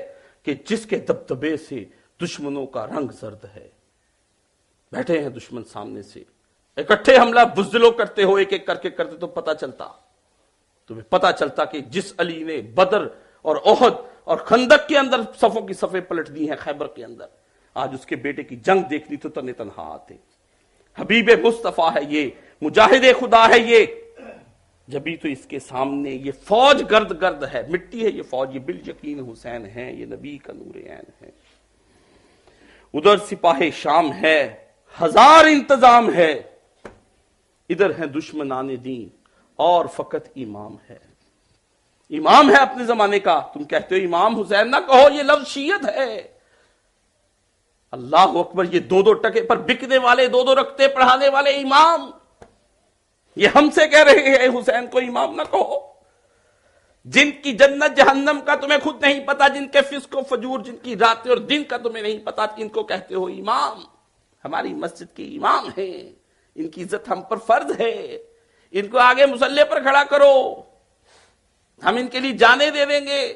कि जिसके दबदबे से दुश्मनों का रंग जर्द है। बैठे हैं दुश्मन सामने से, इकट्ठे हमला बुज़दिलों करते हो, एक एक करके करते तो पता चलता, तुम्हें पता चलता कि जिस अली ने बदर और ओहद और खंदक के अंदर सफों की सफे पलट दी हैं खैबर के अंदर, आज उसके बेटे की जंग देखनी तो तने तनहा आते। हबीब मुस्तफा है ये, मुजाहिद खुदा है ये, जभी तो इसके सामने ये फौज गर्द गर्द है, मिट्टी है ये फौज। ये बिल यकीन हुसैन है, ये नबी का नूर ऐन है। उधर सिपाही शाम है, हजार इंतजाम है, इधर है दुश्मनाने दीन और फकत इमाम है। इमाम है अपने जमाने का, तुम कहते हो इमाम हुसैन, ना कहो ये लफ्ज शीयत है। अल्लाह अकबर, ये 2-2 टके पर बिकने वाले, 2-2 रखते पढ़ाने वाले इमाम ये हमसे कह रहे हैं हुसैन को इमाम ना कहो। जिनकी जन्नत जहन्नम का तुम्हें खुद नहीं पता, जिनके फिस्को फजूर, जिनकी रातें और दिन का तुम्हें नहीं पता, इनको कहते हो इमाम। हमारी मस्जिद के इमाम हैं, इनकी इज्जत हम पर फर्ज है। इनको आगे मुसल्ले पर खड़ा करो, हम इनके लिए जाने दे देंगे।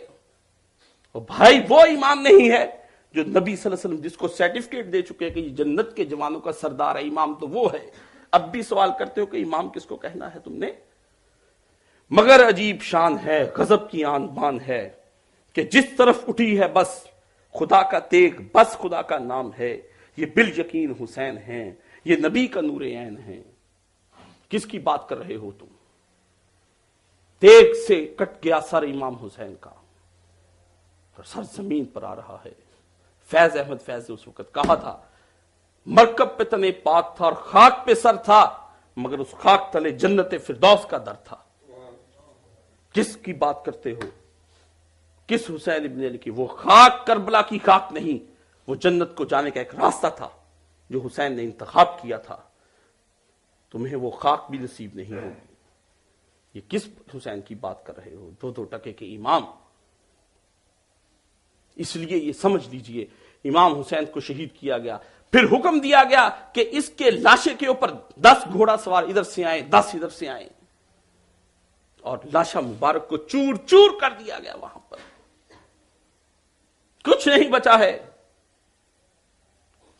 और भाई वो इमाम नहीं है जो नबी सल्लल्लाहु अलैहि वसल्लम जिसको सर्टिफिकेट दे चुके हैं कि जन्नत के जवानों का सरदार है, इमाम तो वो है। अब भी सवाल करते हो कि इमाम किसको कहना है तुमने। मगर अजीब शान है, गजब की आन बान है, कि जिस तरफ उठी है बस खुदा का तेग, बस खुदा का नाम है। ये बिल यकीन हुसैन है, ये नबी का नूर ऐन है। किसकी बात कर रहे हो तुम। तेग से कट गया सर इमाम हुसैन का, और सर जमीन पर आ रहा है। फैज अहमद फैज ने उस वक्त कहा था मरकब पे तने पाक था और खाक पे सर था, मगर उस खाक तले जन्नत फिरदौस का दर था। किसकी बात करते हो? किस हुसैन इब्न अली की? वो खाक करबला की खाक नहीं, वो जन्नत को जाने का एक रास्ता था जो हुसैन ने इंतखाब किया था। तुम्हें वो खाक भी नसीब नहीं होगी। ये किस हुसैन की बात कर रहे हो? 2-2 टके के इमाम। इसलिए ये समझ लीजिए, इमाम हुसैन को शहीद किया गया, फिर हुक्म दिया गया कि इसके लाशे के ऊपर 10 घोड़ा सवार इधर से आए, 10 इधर से आए, और लाशा मुबारक को चूर चूर कर दिया गया। वहां पर कुछ नहीं बचा है,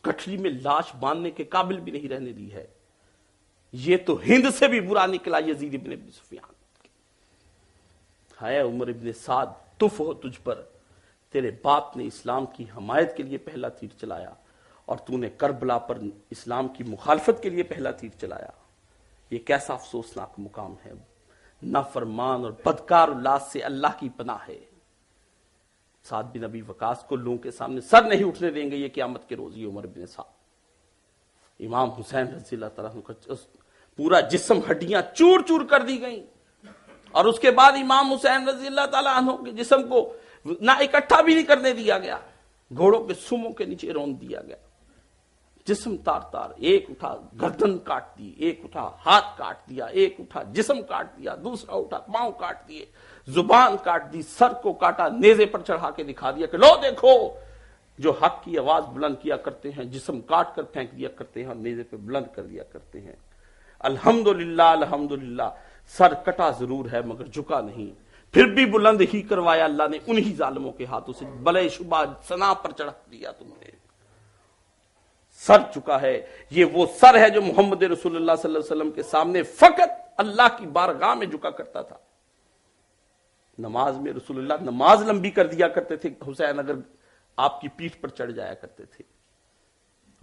गठरी में लाश बांधने के काबिल भी नहीं रहने दी है। ये तो हिंद से भी बुरा निकला यजीद इब्न अबी सुफियान। हाय उमर इब्न साद, तुफ हो तुझ पर, तेरे बाप ने इस्लाम की हमायत के लिए पहला तीर चलाया और तूने करबला पर इस्लाम की मुखालफत के लिए पहला तीर चलाया। ये कैसा अफसोसनाक मुकाम है। नाफरमान और बदकार उल्लास से अल्लाह की पनाह है। साद बिन अबी वकास को लोगों के सामने सर नहीं उठने देंगे ये क़यामत के रोज। ये उमर बिन साद। इमाम हुसैन रज़ी अल्लाह तआला अन्हु का पूरा जिस्म, हड्डियां चूर चूर कर दी गई, और उसके बाद इमाम हुसैन रज़ी अल्लाह तआला अन्हु के जिस्म को ना इकट्ठा भी नहीं करने दिया गया, घोड़ों के सुमों के नीचे रौंद दिया गया। जिस्म तार तार, एक उठा गर्दन काट दी, एक उठा हाथ काट दिया, एक उठा जिस्म काट दिया, दूसरा उठा पांव काट दिए, जुबान काट दी, सर को काटा, नेज़े पर चढ़ा के दिखा दिया कि लो देखो, जो हक की आवाज बुलंद किया करते हैं जिस्म काट कर फेंक दिया करते हैं और नेज़े पे बुलंद कर दिया करते हैं। अल्हम्दुलिल्लाह अल्हम्दुलिल्लाह, सर कटा जरूर है मगर झुका नहीं, फिर भी बुलंद ही करवाया अल्लाह ने उन्हीं जालिमों के हाथों से। बले शुबा सना पर चढ़ा दिया तुमने, सर चुका है। ये वो सर है जो मोहम्मद रसूलुल्लाह सल्लल्लाहु अलैहि वसल्लम के सामने फकत अल्लाह की बारगाह में झुका करता था। नमाज में रसूलुल्लाह नमाज लंबी कर दिया करते थे हुसैन अगर आपकी पीठ पर चढ़ जाया करते थे,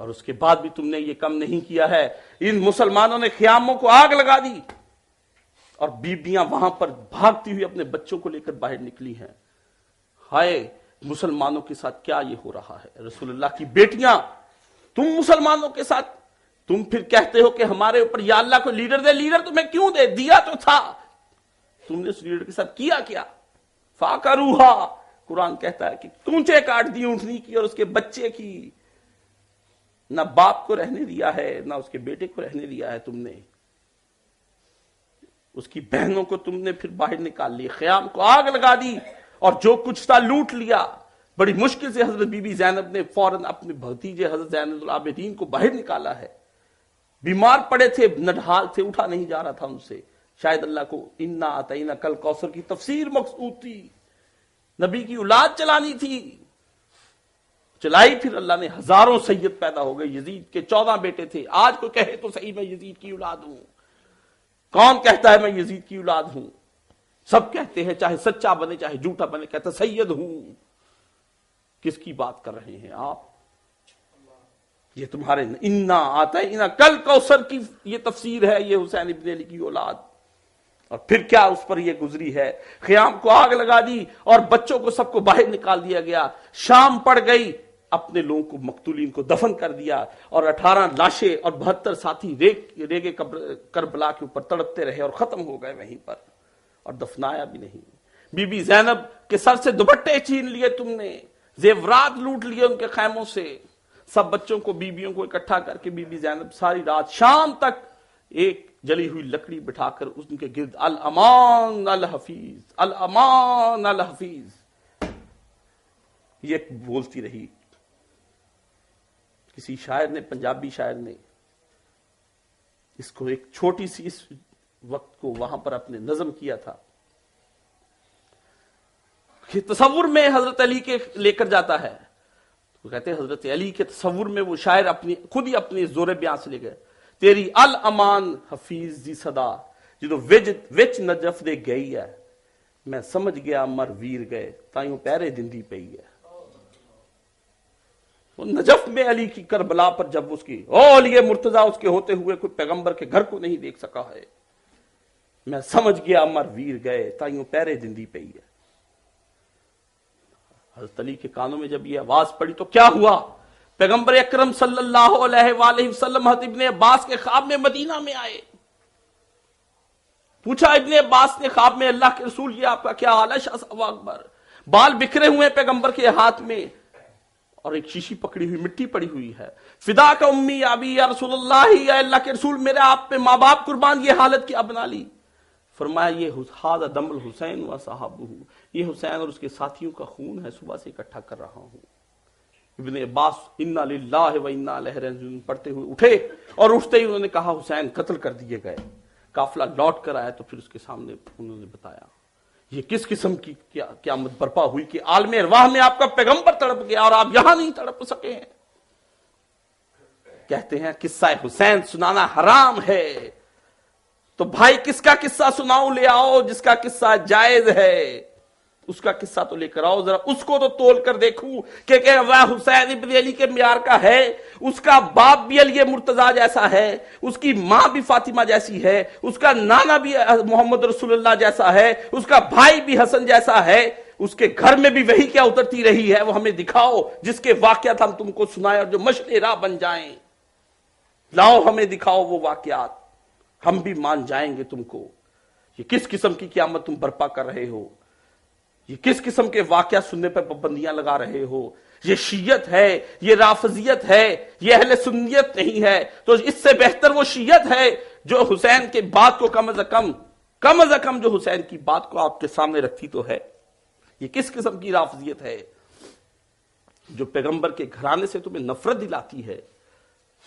और उसके बाद भी तुमने ये कम नहीं किया है। इन मुसलमानों ने ख़यामों को आग लगा दी और बीबियां वहां पर भागती हुई अपने बच्चों को लेकर बाहर निकली हैं। हाय मुसलमानों के साथ क्या ये हो रहा है। रसूलुल्लाह की बेटियां, तुम मुसलमानों के साथ, तुम फिर कहते हो कि हमारे ऊपर या अल्लाह को लीडर दे। लीडर तुम्हें क्यों दे? दिया तो था, तुमने उस लीडर के साथ किया क्या? फाकरूहा, कुरान कहता है कि कूंचे काट दी ऊंटनी की और उसके बच्चे की। ना बाप को रहने दिया है, ना उसके बेटे को रहने दिया है तुमने। उसकी बहनों को तुमने फिर बाहर निकाल लिया, ख़याम को आग लगा दी और जो कुछ था लूट लिया। बड़ी मुश्किल से हजरत बीबी ज़ैनब ने फौरन अपने भतीजे हजरत ज़ैनुल आबिदीन को बाहर निकाला है। बीमार पड़े थे, नढाल थे, उठा नहीं जा रहा था उनसे। शायद अल्लाह को इन्ना अतईना कल कौसर की तफसीर मकसूद थी, नबी की औलाद चलानी थी, चलाई। फिर अल्लाह ने हजारों सैयद पैदा हो गए। यजीद के 14 बेटे थे। आज कोई कहे तो सही मैं यजीद की औलाद हूं। कौन कहता है मैं यजीद की औलाद हूं? सब कहते हैं, चाहे सच्चा बने चाहे झूठा बने, कहता सैयद हूं। किसकी बात कर रहे हैं आप? ये तुम्हारे इन्ना आता है इना कल कौसर की ये तफसीर है, ये हुसैन इब्न अली की औलाद। और फिर क्या उस पर ये गुजरी है। ख़याम को आग लगा दी और बच्चों को सबको बाहर निकाल दिया गया। शाम पड़ गई, अपने लोगों को मकतूलीन को दफन कर दिया और 18 लाशें और 72 साथी रेगे करबला के ऊपर तड़पते रहे और खत्म हो गए वहीं पर, और दफनाया भी नहीं। बीबी ज़ैनब के सर से दुपट्टे छीन लिए तुमने, जेवरात लूट लिए उनके खैमों से। सब बच्चों को, बीबियों को इकट्ठा करके बीबी ज़ैनब सारी रात शाम तक एक जली हुई लकड़ी बिठाकर उनके गिर्द अल अमान अल हफीज, अल अमान अल हफीज ये बोलती रही। किसी शायर ने, पंजाबी शायर ने इसको एक छोटी सी इस वक्त को वहां पर अपने नज़म किया था। तसव्वुर में हजरत अली के लेकर जाता है, तो कहते हैं हजरत अली के तसव्वुर में वो शायर अपनी खुद ही अपने जोरे बयां से ले गए। तेरी अल अमान हफीज दी सदा जो विच नजफ दे गई है, मैं समझ गया मर वीर गए ताइयों पैरे दिंदी पई है। वो नजफ में अली की करबला पर जब उसकी अली मुर्तजा उसके होते हुए कोई पैगंबर के घर को नहीं देख सका है, मैं समझ गया मर वीर गए ताइयों पैरे दिंदी पई है। हज़रत अली के कानों में जब ये आवाज पड़ी तो क्या हुआ? पैगंबर अकरम सल्लल्लाहु अलैहि वसल्लम हज़रत इब्ने अब्बास के ख्वाब में मदीना में आए। पूछा इब्ने अब्बास ने ख्वाब में, अल्लाह के रसूल ये आपका क्या हाल है? शाह साहब अकबर, बाल बिखरे हुए पैगंबर के हाथ में और एक शीशी पकड़ी हुई, मिट्टी पड़ी हुई है। फिदा का उम्मी अबी या रसूलुल्लाह, या अल्लाह के रसूल मेरे आप पे माँ बाप कुर्बान, ये हालत क्या बना ली? फरमाया ये हादा दमुल हुसैन व साहबहू, ये हुसैन और उसके साथियों का खून है, सुबह से इकट्ठा कर रहा हूं। इब्ने अब्बास इन्ना लिल्लाहि व इन्ना इलैहि राजिऊन पढ़ते हुए उठे और उठते ही उन्होंने कहा हुसैन कत्ल कर दिए गए। काफिला लौट कर आया तो फिर उसके सामने उन्होंने बताया ये किस किस्म की क़यामत बर्पा हुई कि आलमे अरवाह में आपका पैगंबर तड़प गया और आप यहां नहीं तड़प सके हैं। कहते हैं किस्सा हुसैन सुनाना हराम है, तो भाई किसका किस्सा सुनाऊं? ले आओ जिसका किस्सा जायज है, उसका किस्सा तो लेकर आओ, जरा उसको तो तोल कर देखूं कि वह हुसैन इब्न अली के मियार का है, उसका बाप भी अली मुर्तजा जैसा है, उसकी मां भी फातिमा जैसी है, उसका नाना भी मोहम्मद रसूलुल्लाह जैसा है, उसका भाई भी हसन जैसा है, उसके घर में भी वही क्या उतरती रही है, वो हमें दिखाओ जिसके वाकयात हम तुमको सुनाए और जो मशले राह बन जाएं। लाओ हमें दिखाओ वो वाकयात, हम भी मान जाएंगे तुमको। ये किस किस्म की क़यामत तुम बर्पा कर रहे हो? ये किस किस्म के वाकया सुनने पर पाबंदियां लगा रहे हो? ये शीयत है, ये राफजियत है, ये अहले सुन्नियत नहीं है। तो इससे बेहतर वो शीयत है जो हुसैन के बात को कम अज कम जो हुसैन की बात को आपके सामने रखती तो है। ये किस किस्म की राफजियत है जो पैगंबर के घराने से तुम्हें नफरत दिलाती है?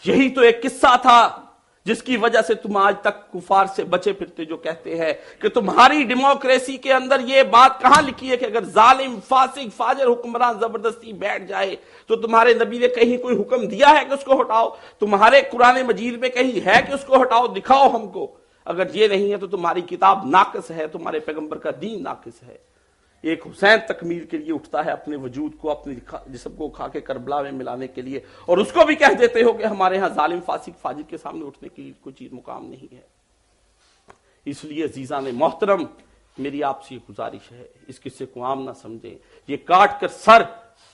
यही तो एक किस्सा था जिसकी वजह से तुम आज तक कुफार से बचे फिरते, जो कहते हैं कि तुम्हारी डेमोक्रेसी के अंदर यह बात कहां लिखी है कि अगर जालिम फासिक फाजिर हुक्मरान जबरदस्ती बैठ जाए तो तुम्हारे नबी ने कहीं कोई हुक्म दिया है कि उसको हटाओ? तुम्हारे कुरान मजीद में कहीं है कि उसको हटाओ? दिखाओ हमको। अगर ये नहीं है तो तुम्हारी किताब नाकिस है, तुम्हारे पैगंबर का दीन नाकिस है। एक हुसैन तकमील के लिए उठता है अपने वजूद को, अपने जिस्म को खा के करबला में मिलाने के लिए, और उसको भी कह देते हो कि हमारे यहां जालिम फासिक फाजिर के सामने उठने की कोई चीज मुकाम नहीं है। इसलिए अजीजान मोहतरम, मेरी आपसे गुजारिश है, इस किस्से को आम ना समझें। ये काट कर सर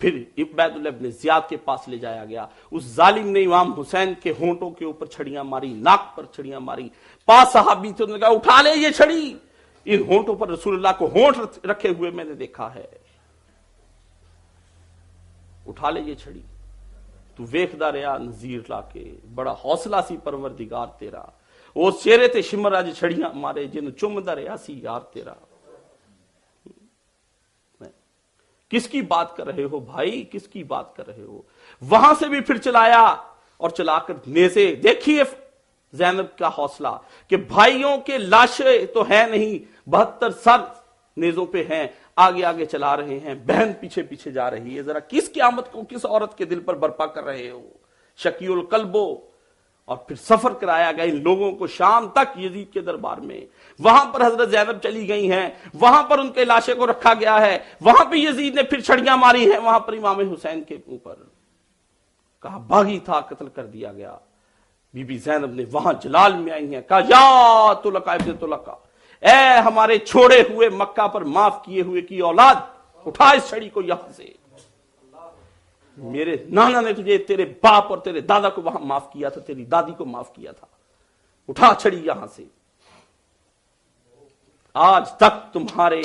फिर उबैदुल्लाह इब्न ज़ियाद के पास ले जाया गया। उस जालिम ने इमाम हुसैन के होंठों के ऊपर छड़ियां मारी, नाक पर छड़ियां मारी। 5 सहाबी थे, उन्होंने कहा उठा ले ये छड़ी, इन होंठों पर रसूलुल्लाह को होंठ रखे हुए मैंने देखा है, उठा ले ये छड़ी। तू वेखदा रहा नजीर लाके, बड़ा हौसला सी परवरदिगार तेरा, वो चेहरे ते शिमर अज छड़ियां मारे जिन चुमदा रहा सी यार तेरा। किसकी बात कर रहे हो भाई, किसकी बात कर रहे हो? वहां से भी फिर चलाया और चलाकर नेज़े, देखिए ज़ैनब का हौसला कि भाइयों के लाशें तो है नहीं, 72 सर नेजों पे हैं, आगे आगे चला रहे हैं, बहन पीछे पीछे जा रही है। जरा किस क़यामत को किस औरत के दिल पर बर्पा कर रहे हो? शकीउल कल्बो। और फिर सफर कराया गया इन लोगों को शाम तक यजीद के दरबार में। वहां पर हजरत ज़ैनब चली गई हैं, वहां पर उनके लाशें को रखा गया है, वहां पर यजीद ने फिर छड़ियां मारी हैं, वहां पर इमाम हुसैन के ऊपर कहा बागी था, कत्ल कर दिया गया। बीबी ज़ैनब ने वहां जलाल में आई हैं, कहा या तुलका इब्न तुलका, ए हमारे छोड़े हुए मक्का पर माफ किए हुए की औलाद, उठा इस छड़ी को यहां से। मेरे नाना ने तुझे तेरे बाप और तेरे दादा को वहां माफ किया था, तेरी दादी को माफ किया था, उठा छड़ी यहां से। आज तक तुम्हारे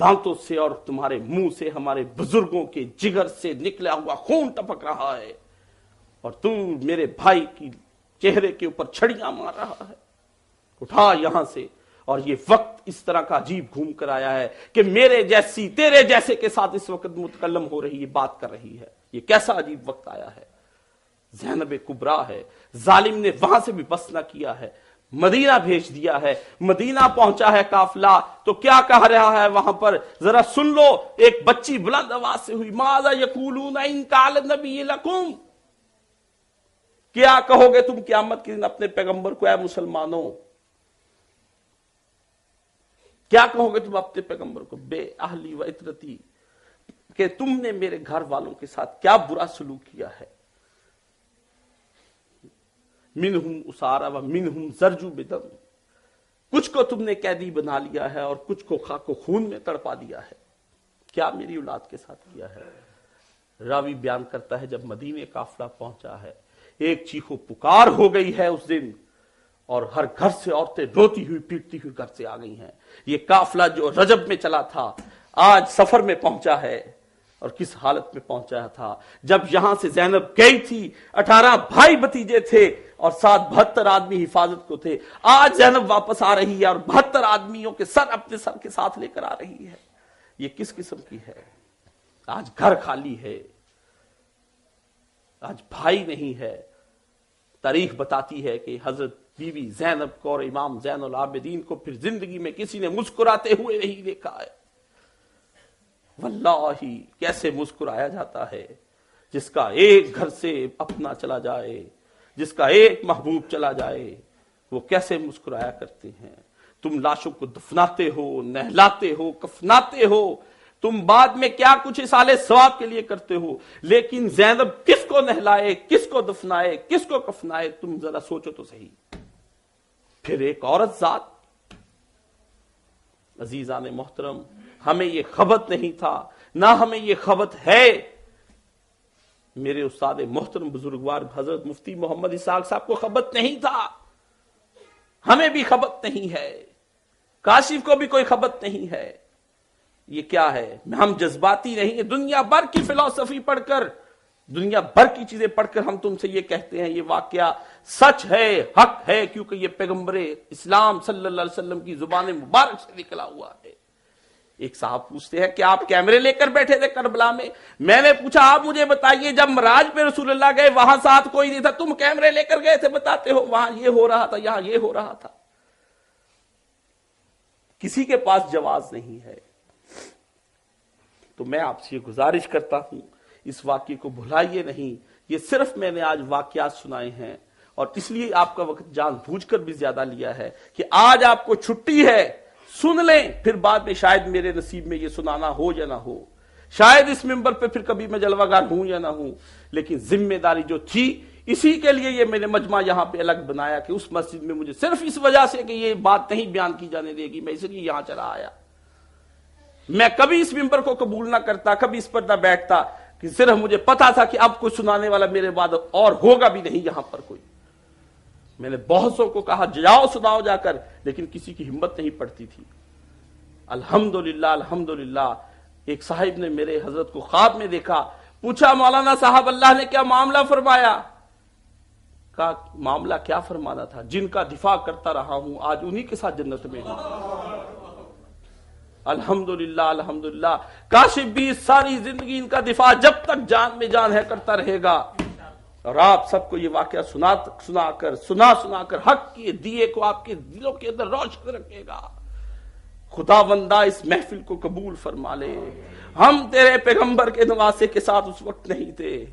दांतों से और तुम्हारे मुंह से हमारे बुजुर्गों के जिगर से निकला हुआ खून टपक रहा है और तू मेरे भाई की चेहरे के ऊपर छड़ियां मार रहा है, उठा यहां से। और ये वक्त इस तरह का अजीब घूम कर आया है कि मेरे जैसी तेरे जैसे के साथ इस वक्त मुतकल्लम हो रही है, बात कर रही है। ये कैसा अजीब वक्त आया है। ज़ैनब कुबरा है, जालिम ने वहां से भी बस न किया है, मदीना भेज दिया है। मदीना पहुंचा है काफिला, तो क्या कह रहा है वहां पर, जरा सुन लो। एक बच्ची बुलंद आवाज से हुई, माज़ा यक़ूलून इन क़ाल नबी लकुम, क्या कहोगे तुम क़यामत के दिन अपने पैगंबर को, ऐ मुसलमानों क्या कहोगे तुम अपने पैगंबर को? बे अहली व इतरती, कि तुमने मेरे घर वालों के साथ क्या बुरा सलूक किया है। मिनहुम उसारा व मिनहुम जरजू बिदम, कुछ को तुमने कैदी बना लिया है और कुछ को खाको खून में तड़पा दिया है। क्या मेरी औलाद के साथ किया है? راوی بیان کرتا ہے جب مدینے قافلہ پہنچا ہے ایک چیخو پکار ہو گئی ہے اس دن، اور ہر گھر سے عورتیں روتی ہوئی پیٹتی ہوئی گھر سے آ گئی ہیں۔ یہ قافلہ جو رجب میں چلا تھا آج سفر میں پہنچا ہے، اور کس حالت میں پہنچا تھا جب یہاں سے زینب گئی تھی 18 بھائی بتیجے تھے اور ساتھ 72 آدمی حفاظت کو تھے، آج زینب واپس آ رہی ہے اور 72 آدمیوں کے سر اپنے سر کے ساتھ لے کر آ رہی ہے۔ یہ کس قسم کی ہے؟ آج گھر خالی ہے، آج بھائی نہیں ہے۔ تاریخ بتاتی ہے کہ حضرت بی بی زینب کو اور امام زین العابدین کو پھر زندگی میں کسی نے مسکراتے ہوئے نہیں دیکھا ہے۔ واللہ کیسے مسکرایا جاتا ہے جس کا ایک گھر سے اپنا چلا جائے، جس کا ایک محبوب چلا جائے، وہ کیسے مسکرایا کرتے ہیں۔ تم لاشوں کو دفناتے ہو، نہلاتے ہو، کفناتے ہو، تم بعد میں کیا کچھ اصالے ثواب کے لیے کرتے ہو، لیکن زینب کس کو نہلائے، کس کو دفنائے، کس کو کفنائے، تم ذرا سوچو تو صحیح۔ پھر ایک عورت ذات۔ عزیزان محترم، ہمیں یہ خبت نہیں تھا، نہ ہمیں یہ خبت ہے۔ میرے استاد محترم بزرگوار حضرت مفتی محمد اسحاق صاحب کو خبت نہیں تھا، ہمیں بھی خبت نہیں ہے، کاشف کو بھی کوئی خبت نہیں ہے۔ یہ کیا ہے؟ ہم جذباتی نہیں ہیں۔ دنیا بھر کی فلسفی پڑھ کر، دنیا بھر کی چیزیں پڑھ کر ہم تم سے یہ کہتے ہیں یہ واقعہ سچ ہے، حق ہے، کیونکہ یہ پیغمبر اسلام صلی اللہ علیہ وسلم کی زبان مبارک سے نکلا ہوا ہے۔ ایک صاحب پوچھتے ہیں کہ آپ کیمرے لے کر بیٹھے تھے کربلا میں نے پوچھا آپ مجھے بتائیے جب معراج پہ رسول اللہ گئے وہاں ساتھ کوئی نہیں تھا، تم کیمرے لے کر گئے تھے، بتاتے ہو وہاں یہ ہو رہا تھا، یہاں یہ ہو رہا تھا۔ کسی کے پاس جواز نہیں ہے۔ تو میں آپ سے گزارش کرتا ہوں اس واقعے کو بھلائیے نہیں۔ یہ صرف میں نے آج واقعات سنائے ہیں، اور اس لیے آپ کا وقت جان بوجھ کر بھی زیادہ لیا ہے کہ آج آپ کو چھٹی ہے، سن لیں، پھر بعد میں شاید میرے نصیب میں یہ سنانا ہو یا نہ ہو، شاید اس منبر پہ پھر کبھی میں جلوہ گار ہوں یا نہ ہوں، لیکن ذمہ داری جو تھی اسی کے لیے یہ میں نے مجمع یہاں پہ الگ بنایا کہ اس مسجد میں مجھے صرف اس وجہ سے کہ یہ بات نہیں بیان کی جانے دے گی، میں اس لیے یہاں چلا آیا۔ میں کبھی اس منبر کو قبول نہ کرتا، کبھی اس پر نہ بیٹھتا، کہ صرف مجھے پتا تھا کہ اب کوئی سنانے والا میرے بعد اور ہوگا بھی نہیں یہاں پر کوئی۔ میں نے بہت سو کو کہا جاؤ سناؤ جا کر، لیکن کسی کی ہمت نہیں پڑتی تھی۔ الحمدللہ الحمدللہ ایک صاحب نے میرے حضرت کو خواب میں دیکھا، پوچھا مولانا صاحب اللہ نے کیا معاملہ فرمایا؟ کہا معاملہ کیا فرمانا تھا؟ جن کا دفاع کرتا رہا ہوں آج انہی کے ساتھ جنت میں ہوں۔ الحمدللہ الحمدللہ، کاشف بھی ساری زندگی ان کا دفاع جب تک جان میں جان ہے کرتا رہے گا، اور آپ سب کو یہ واقعہ سنا کر حق کے دیے کو آپ کے دلوں کے اندر روشن رکھے گا۔ خدا بندہ اس محفل کو قبول فرما لے۔ ہم تیرے پیغمبر کے نواسے کے ساتھ اس وقت نہیں تھے۔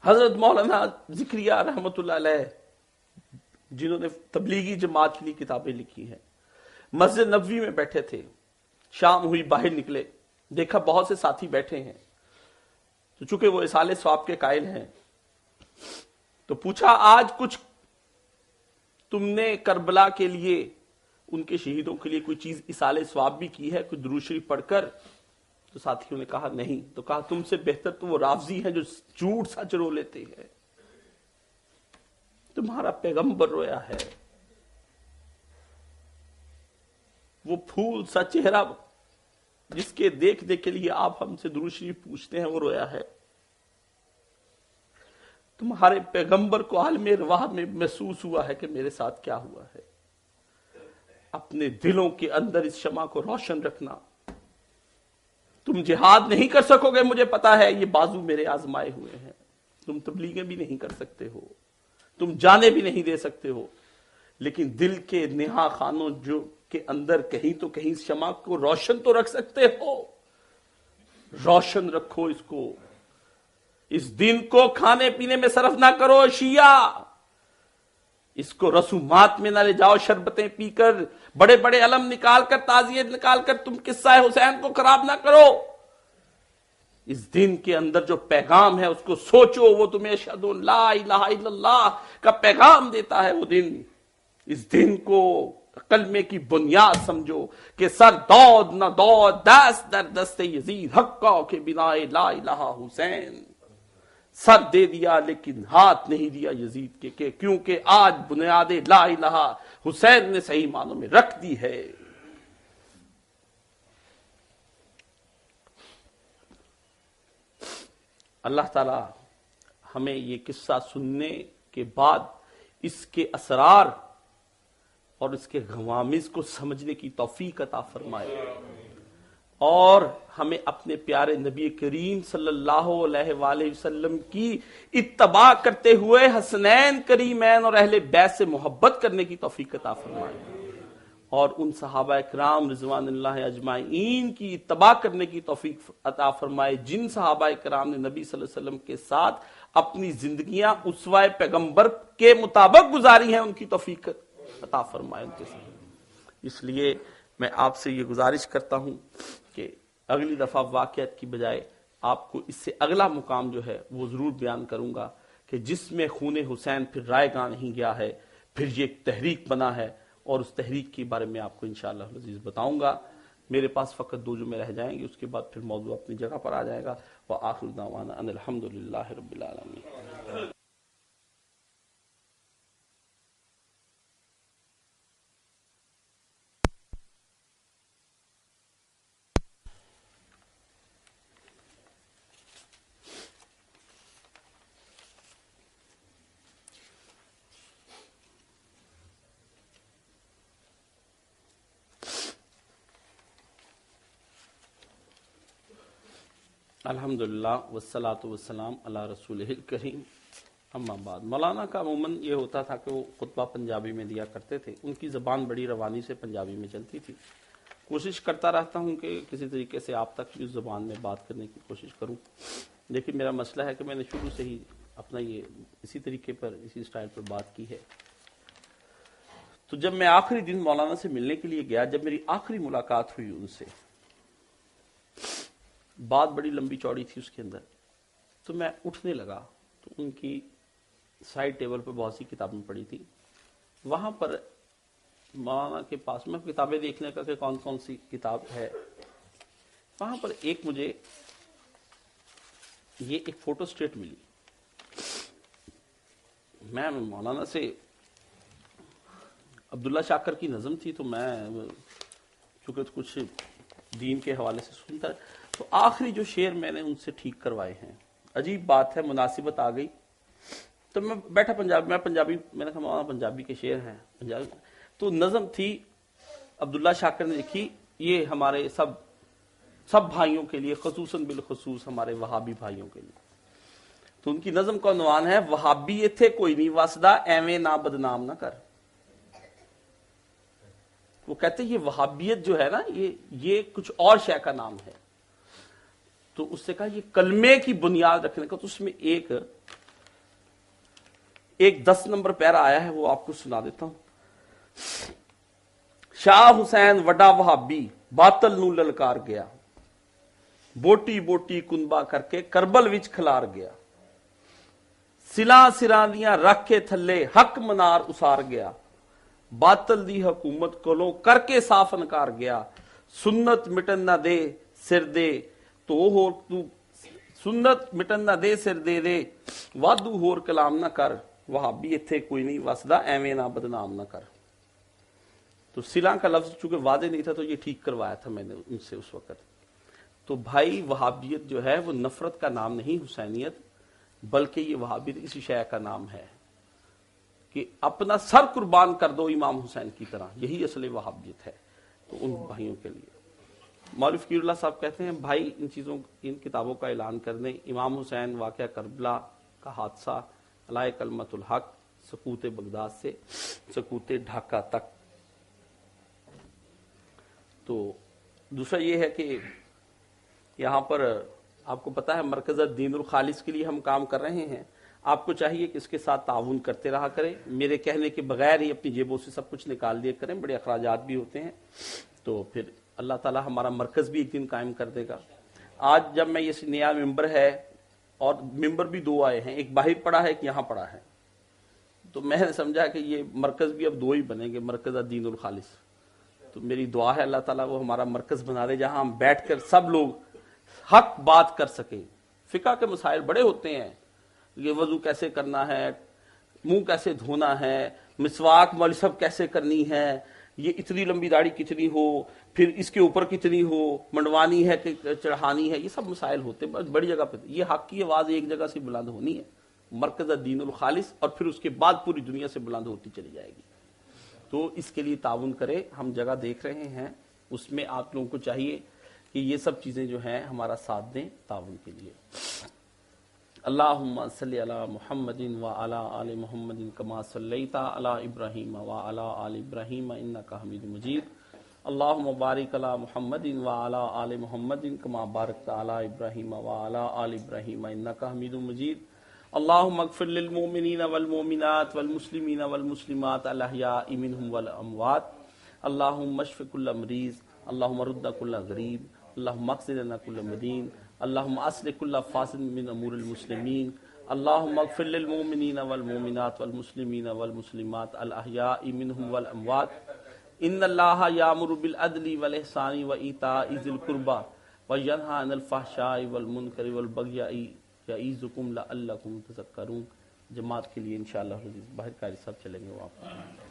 حضرت مولانا ذکریہ رحمت اللہ علیہ جنہوں نے تبلیغی جماعت کے لیے کتابیں لکھی ہیں، مسجد نبوی میں بیٹھے تھے، شام ہوئی باہر نکلے، دیکھا بہت سے ساتھی بیٹھے ہیں، تو چونکہ وہ اصالے ثواب کے قائل ہیں تو پوچھا آج کچھ تم نے کربلا کے لیے ان کے شہیدوں کے لیے کوئی چیز اصالے ثواب بھی کی ہے، کوئی درود شریف پڑھ کر؟ تو ساتھیوں نے کہا نہیں۔ تو کہا تم سے بہتر تو وہ رافضی ہیں جو جھوٹ سچ رو لیتے ہیں، تمہارا پیغمبر رویا ہے، وہ پھول سا چہرہ جس کے دیکھنے کے لیے آپ ہم سے درود شریف پوچھتے ہیں وہ رویا ہے۔ تمہارے پیغمبر کو عالم ارواح میں محسوس ہوا ہے کہ میرے ساتھ کیا ہوا ہے۔ اپنے دلوں کے اندر اس شمع کو روشن رکھنا۔ تم جہاد نہیں کر سکو گے مجھے پتا ہے، یہ بازو میرے آزمائے ہوئے ہیں، تم تبلیغیں بھی نہیں کر سکتے ہو، تم جانے بھی نہیں دے سکتے ہو، لیکن دل کے نہا خانوں جو کے اندر کہیں تو کہیں شمع کو روشن تو رکھ سکتے ہو۔ روشن رکھو اس کو، اس دن کو کھانے پینے میں صرف نہ کرو شیعہ، اس کو رسومات میں نہ لے جاؤ، شربتیں پی کر، بڑے بڑے علم نکال کر، تعزیے نکال کر تم قصہ حسین کو خراب نہ کرو۔ اس دن کے اندر جو پیغام ہے اس کو سوچو، وہ تمہیں اشہد ان لا الہ الا اللہ کا پیغام دیتا ہے وہ دن۔ اس دن کو کلمے کی بنیاد سمجھو کہ سر دود نہ دود، دست در دست یزید، حقا کے بنا لا الہ حسین۔ سر دے دیا لیکن ہاتھ نہیں دیا یزید کے، کیونکہ آج بنیاد لا الہ حسین نے صحیح معنوں میں رکھ دی ہے۔ اللہ تعالی ہمیں یہ قصہ سننے کے بعد اس کے اسرار اور اس کے غوامض کو سمجھنے کی توفیق عطا فرمائے، اور ہمیں اپنے پیارے نبی کریم صلی اللہ علیہ وآلہ وسلم کی اتباع کرتے ہوئے حسنین کریمین اور اہل بیت سے محبت کرنے کی توفیق عطا فرمائے، اور ان صحابہ کرام رضوان اللہ اجمعین کی اتباع کرنے کی توفیق عطا فرمائے جن صحابہ کرام نے نبی صلی اللہ علیہ وسلم کے ساتھ اپنی زندگیاں اسوہ پیغمبر کے مطابق گزاری ہیں، ان کی توفیق عطا فرمائے ان کے ساتھ۔ اس لیے میں آپ سے یہ گزارش کرتا ہوں کہ اگلی دفعہ واقعات کی بجائے آپ کو اس سے اگلا مقام جو ہے وہ ضرور بیان کروں گا کہ جس میں خون حسین پھر رائے گاہ نہیں گیا ہے، پھر یہ ایک تحریک بنا ہے، اور اس تحریک کے بارے میں آپ کو انشاءاللہ العزیز بتاؤں گا۔ میرے پاس فقط 2 جملے رہ جائیں گے، اس کے بعد پھر موضوع اپنی جگہ پر آ جائے گا۔ وآخر دعوانا ان الحمدللہ رب العالمین۔ الحمدللہ والصلاة والسلام علی رسولہ الکریم، اما بعد۔ مولانا کا عموماً یہ ہوتا تھا کہ وہ خطبہ پنجابی میں دیا کرتے تھے، ان کی زبان بڑی روانی سے پنجابی میں چلتی تھی۔ کوشش کرتا رہتا ہوں کہ کسی طریقے سے آپ تک بھی اس زبان میں بات کرنے کی کوشش کروں، لیکن میرا مسئلہ ہے کہ میں نے شروع سے ہی اپنا یہ اسی طریقے پر، اسی سٹائل پر بات کی ہے۔ تو جب میں آخری دن مولانا سے ملنے کے لیے گیا، جب میری آخری ملاقات ہوئی ان سے، بات بڑی لمبی چوڑی تھی اس کے اندر، تو میں اٹھنے لگا تو ان کی سائڈ ٹیبل پر بہت سی کتابیں پڑی تھی، وہاں پر مولانا کے پاس میں کتابیں دیکھنے کا کہ کون کون سی کتاب ہے، وہاں پر ایک مجھے یہ ایک فوٹو سٹیٹ ملی۔ میں مولانا سے عبداللہ شاکر کی نظم تھی، تو میں چونکہ کچھ دین کے حوالے سے سنتا، تو آخری جو شعر میں نے ان سے ٹھیک کروائے ہیں، عجیب بات ہے، مناسبت آ گئی تو میں بیٹھا میں نے کہا مولانا پنجابی کے شعر ہیں، پنجابی، تو نظم تھی عبداللہ شاکر نے لکھی، یہ ہمارے سب بھائیوں کے لیے، خصوصاً بالخصوص ہمارے وہابی بھائیوں کے لیے۔ تو ان کی نظم کا عنوان ہے وہابی تھے کوئی نہیں واسدہ، ایویں نہ بدنام نہ کر۔ وہ کہتے ہیں یہ وہابیت جو ہے نا، یہ کچھ اور شے کا نام ہے۔ تو اس سے کہا یہ کلمے کی بنیاد رکھنے کا، تو اس میں ایک 10 نمبر پیرا آیا ہے، وہ آپ کو سنا دیتا ہوں۔ شاہ حسین وڈا وہابی باطل نو للکار گیا، بوٹی بوٹی کنبا کر کے کربل وچ کھلار گیا، سلاں دیاں رکھ کے تھلے حق منار اسار گیا، باطل دی حکومت کولوں کر کے صاف انکار گیا، سنت مٹن نہ دے سر دے تو سنت مٹن نہ دے سر دے دے، وادو ہور کلام نہ کر، وہابی اتھے کوئی نہیں وسدا، ایویں نہ بدنام نہ کر۔ تو سلاں کا لفظ چونکہ واضح نہیں تھا تو یہ ٹھیک کروایا تھا میں نے ان سے اس وقت۔ تو بھائی وہابیت جو ہے وہ نفرت کا نام نہیں، حسینیت، بلکہ یہ وہابیت اسی شے کا نام ہے کہ اپنا سر قربان کر دو امام حسین کی طرح، یہی اصل وہابیت ہے۔ تو ان بھائیوں کے لیے مولوی فقیر اللہ صاحب کہتے ہیں بھائی ان کتابوں کا اعلان کر دیں، امام حسین، واقعہ کربلا کا حادثہ، علائے کلمت الحق، سقوط بغداد سے سقوط ڈھاکہ تک۔ تو دوسرا یہ ہے کہ یہاں پر آپ کو پتا ہے مرکز دین الخالص کے لیے ہم کام کر رہے ہیں. آپ کو چاہیے کہ اس کے ساتھ تعاون کرتے رہا کریں, میرے کہنے کے بغیر ہی اپنی جیبوں سے سب کچھ نکال دیا کریں, بڑے اخراجات بھی ہوتے ہیں. تو پھر اللہ تعالی ہمارا مرکز بھی ایک دن قائم کر دے گا. آج جب میں یہ نیا ممبر ہے, اور ممبر بھی 2 آئے ہیں, ایک باہر پڑا ہے ایک یہاں پڑا ہے, تو میں نے سمجھا کہ یہ مرکز بھی اب 2 ہی بنیں گے, مرکز دین الخالص. تو میری دعا ہے اللہ تعالیٰ وہ ہمارا مرکز بنا دے جہاں ہم بیٹھ کر سب لوگ حق بات کر سکیں. فقہ کے مسائل بڑے ہوتے ہیں, یہ وضو کیسے کرنا ہے, منہ کیسے دھونا ہے, مسواک ملصق کیسے کرنی ہے, یہ اتنی لمبی داڑھی کتنی ہو, پھر اس کے اوپر کتنی ہو, منڈوانی ہے کہ چڑھانی ہے, یہ سب مسائل ہوتے ہیں بڑی جگہ پہ. یہ حق کی آواز ایک جگہ سے بلند ہونی ہے, مرکز دین الخالص, اور پھر اس کے بعد پوری دنیا سے بلند ہوتی چلی جائے گی. تو اس کے لیے تعاون کرے. ہم جگہ دیکھ رہے ہیں, اس میں آپ لوگوں کو چاہیے کہ یہ سب چیزیں جو ہیں ہمارا ساتھ دیں تعاون کے لیے. اللہم صلی علی محمد وعلی آل محمد کما صلیت علی ابراہیم وعلی آل ابراہیم انک حمید مجید. اللہم بارک علی محمد وعلی آل محمد کما بارکت علی ابراہیم وعلی آل ابراہیم انک حمید مجید. اللہم اغفر للمؤمنین والمؤمنات والمسلمین والمسلمات الاحیاء منہم والاموات. اللہم اشف کل مریض, اللہم رد کل غریب, اللہم اقض لنا کل مدین, اللہم اصلح کل فاسد من امور المسلمین. اللہم اغفر للمؤمنین والمؤمنات والمسلمین والمسلمات الاحیاء منہم والاموات. ان اللہ یامر بالعدل والاحسان وایتاء ذی القربى وینہی عن الفحشاء والمنکر والبغی یعظکم لعلکم تذکرون. جماعت کے لیے انشاءاللہ باہر قاری صاحب چلیں گے وہ آپ.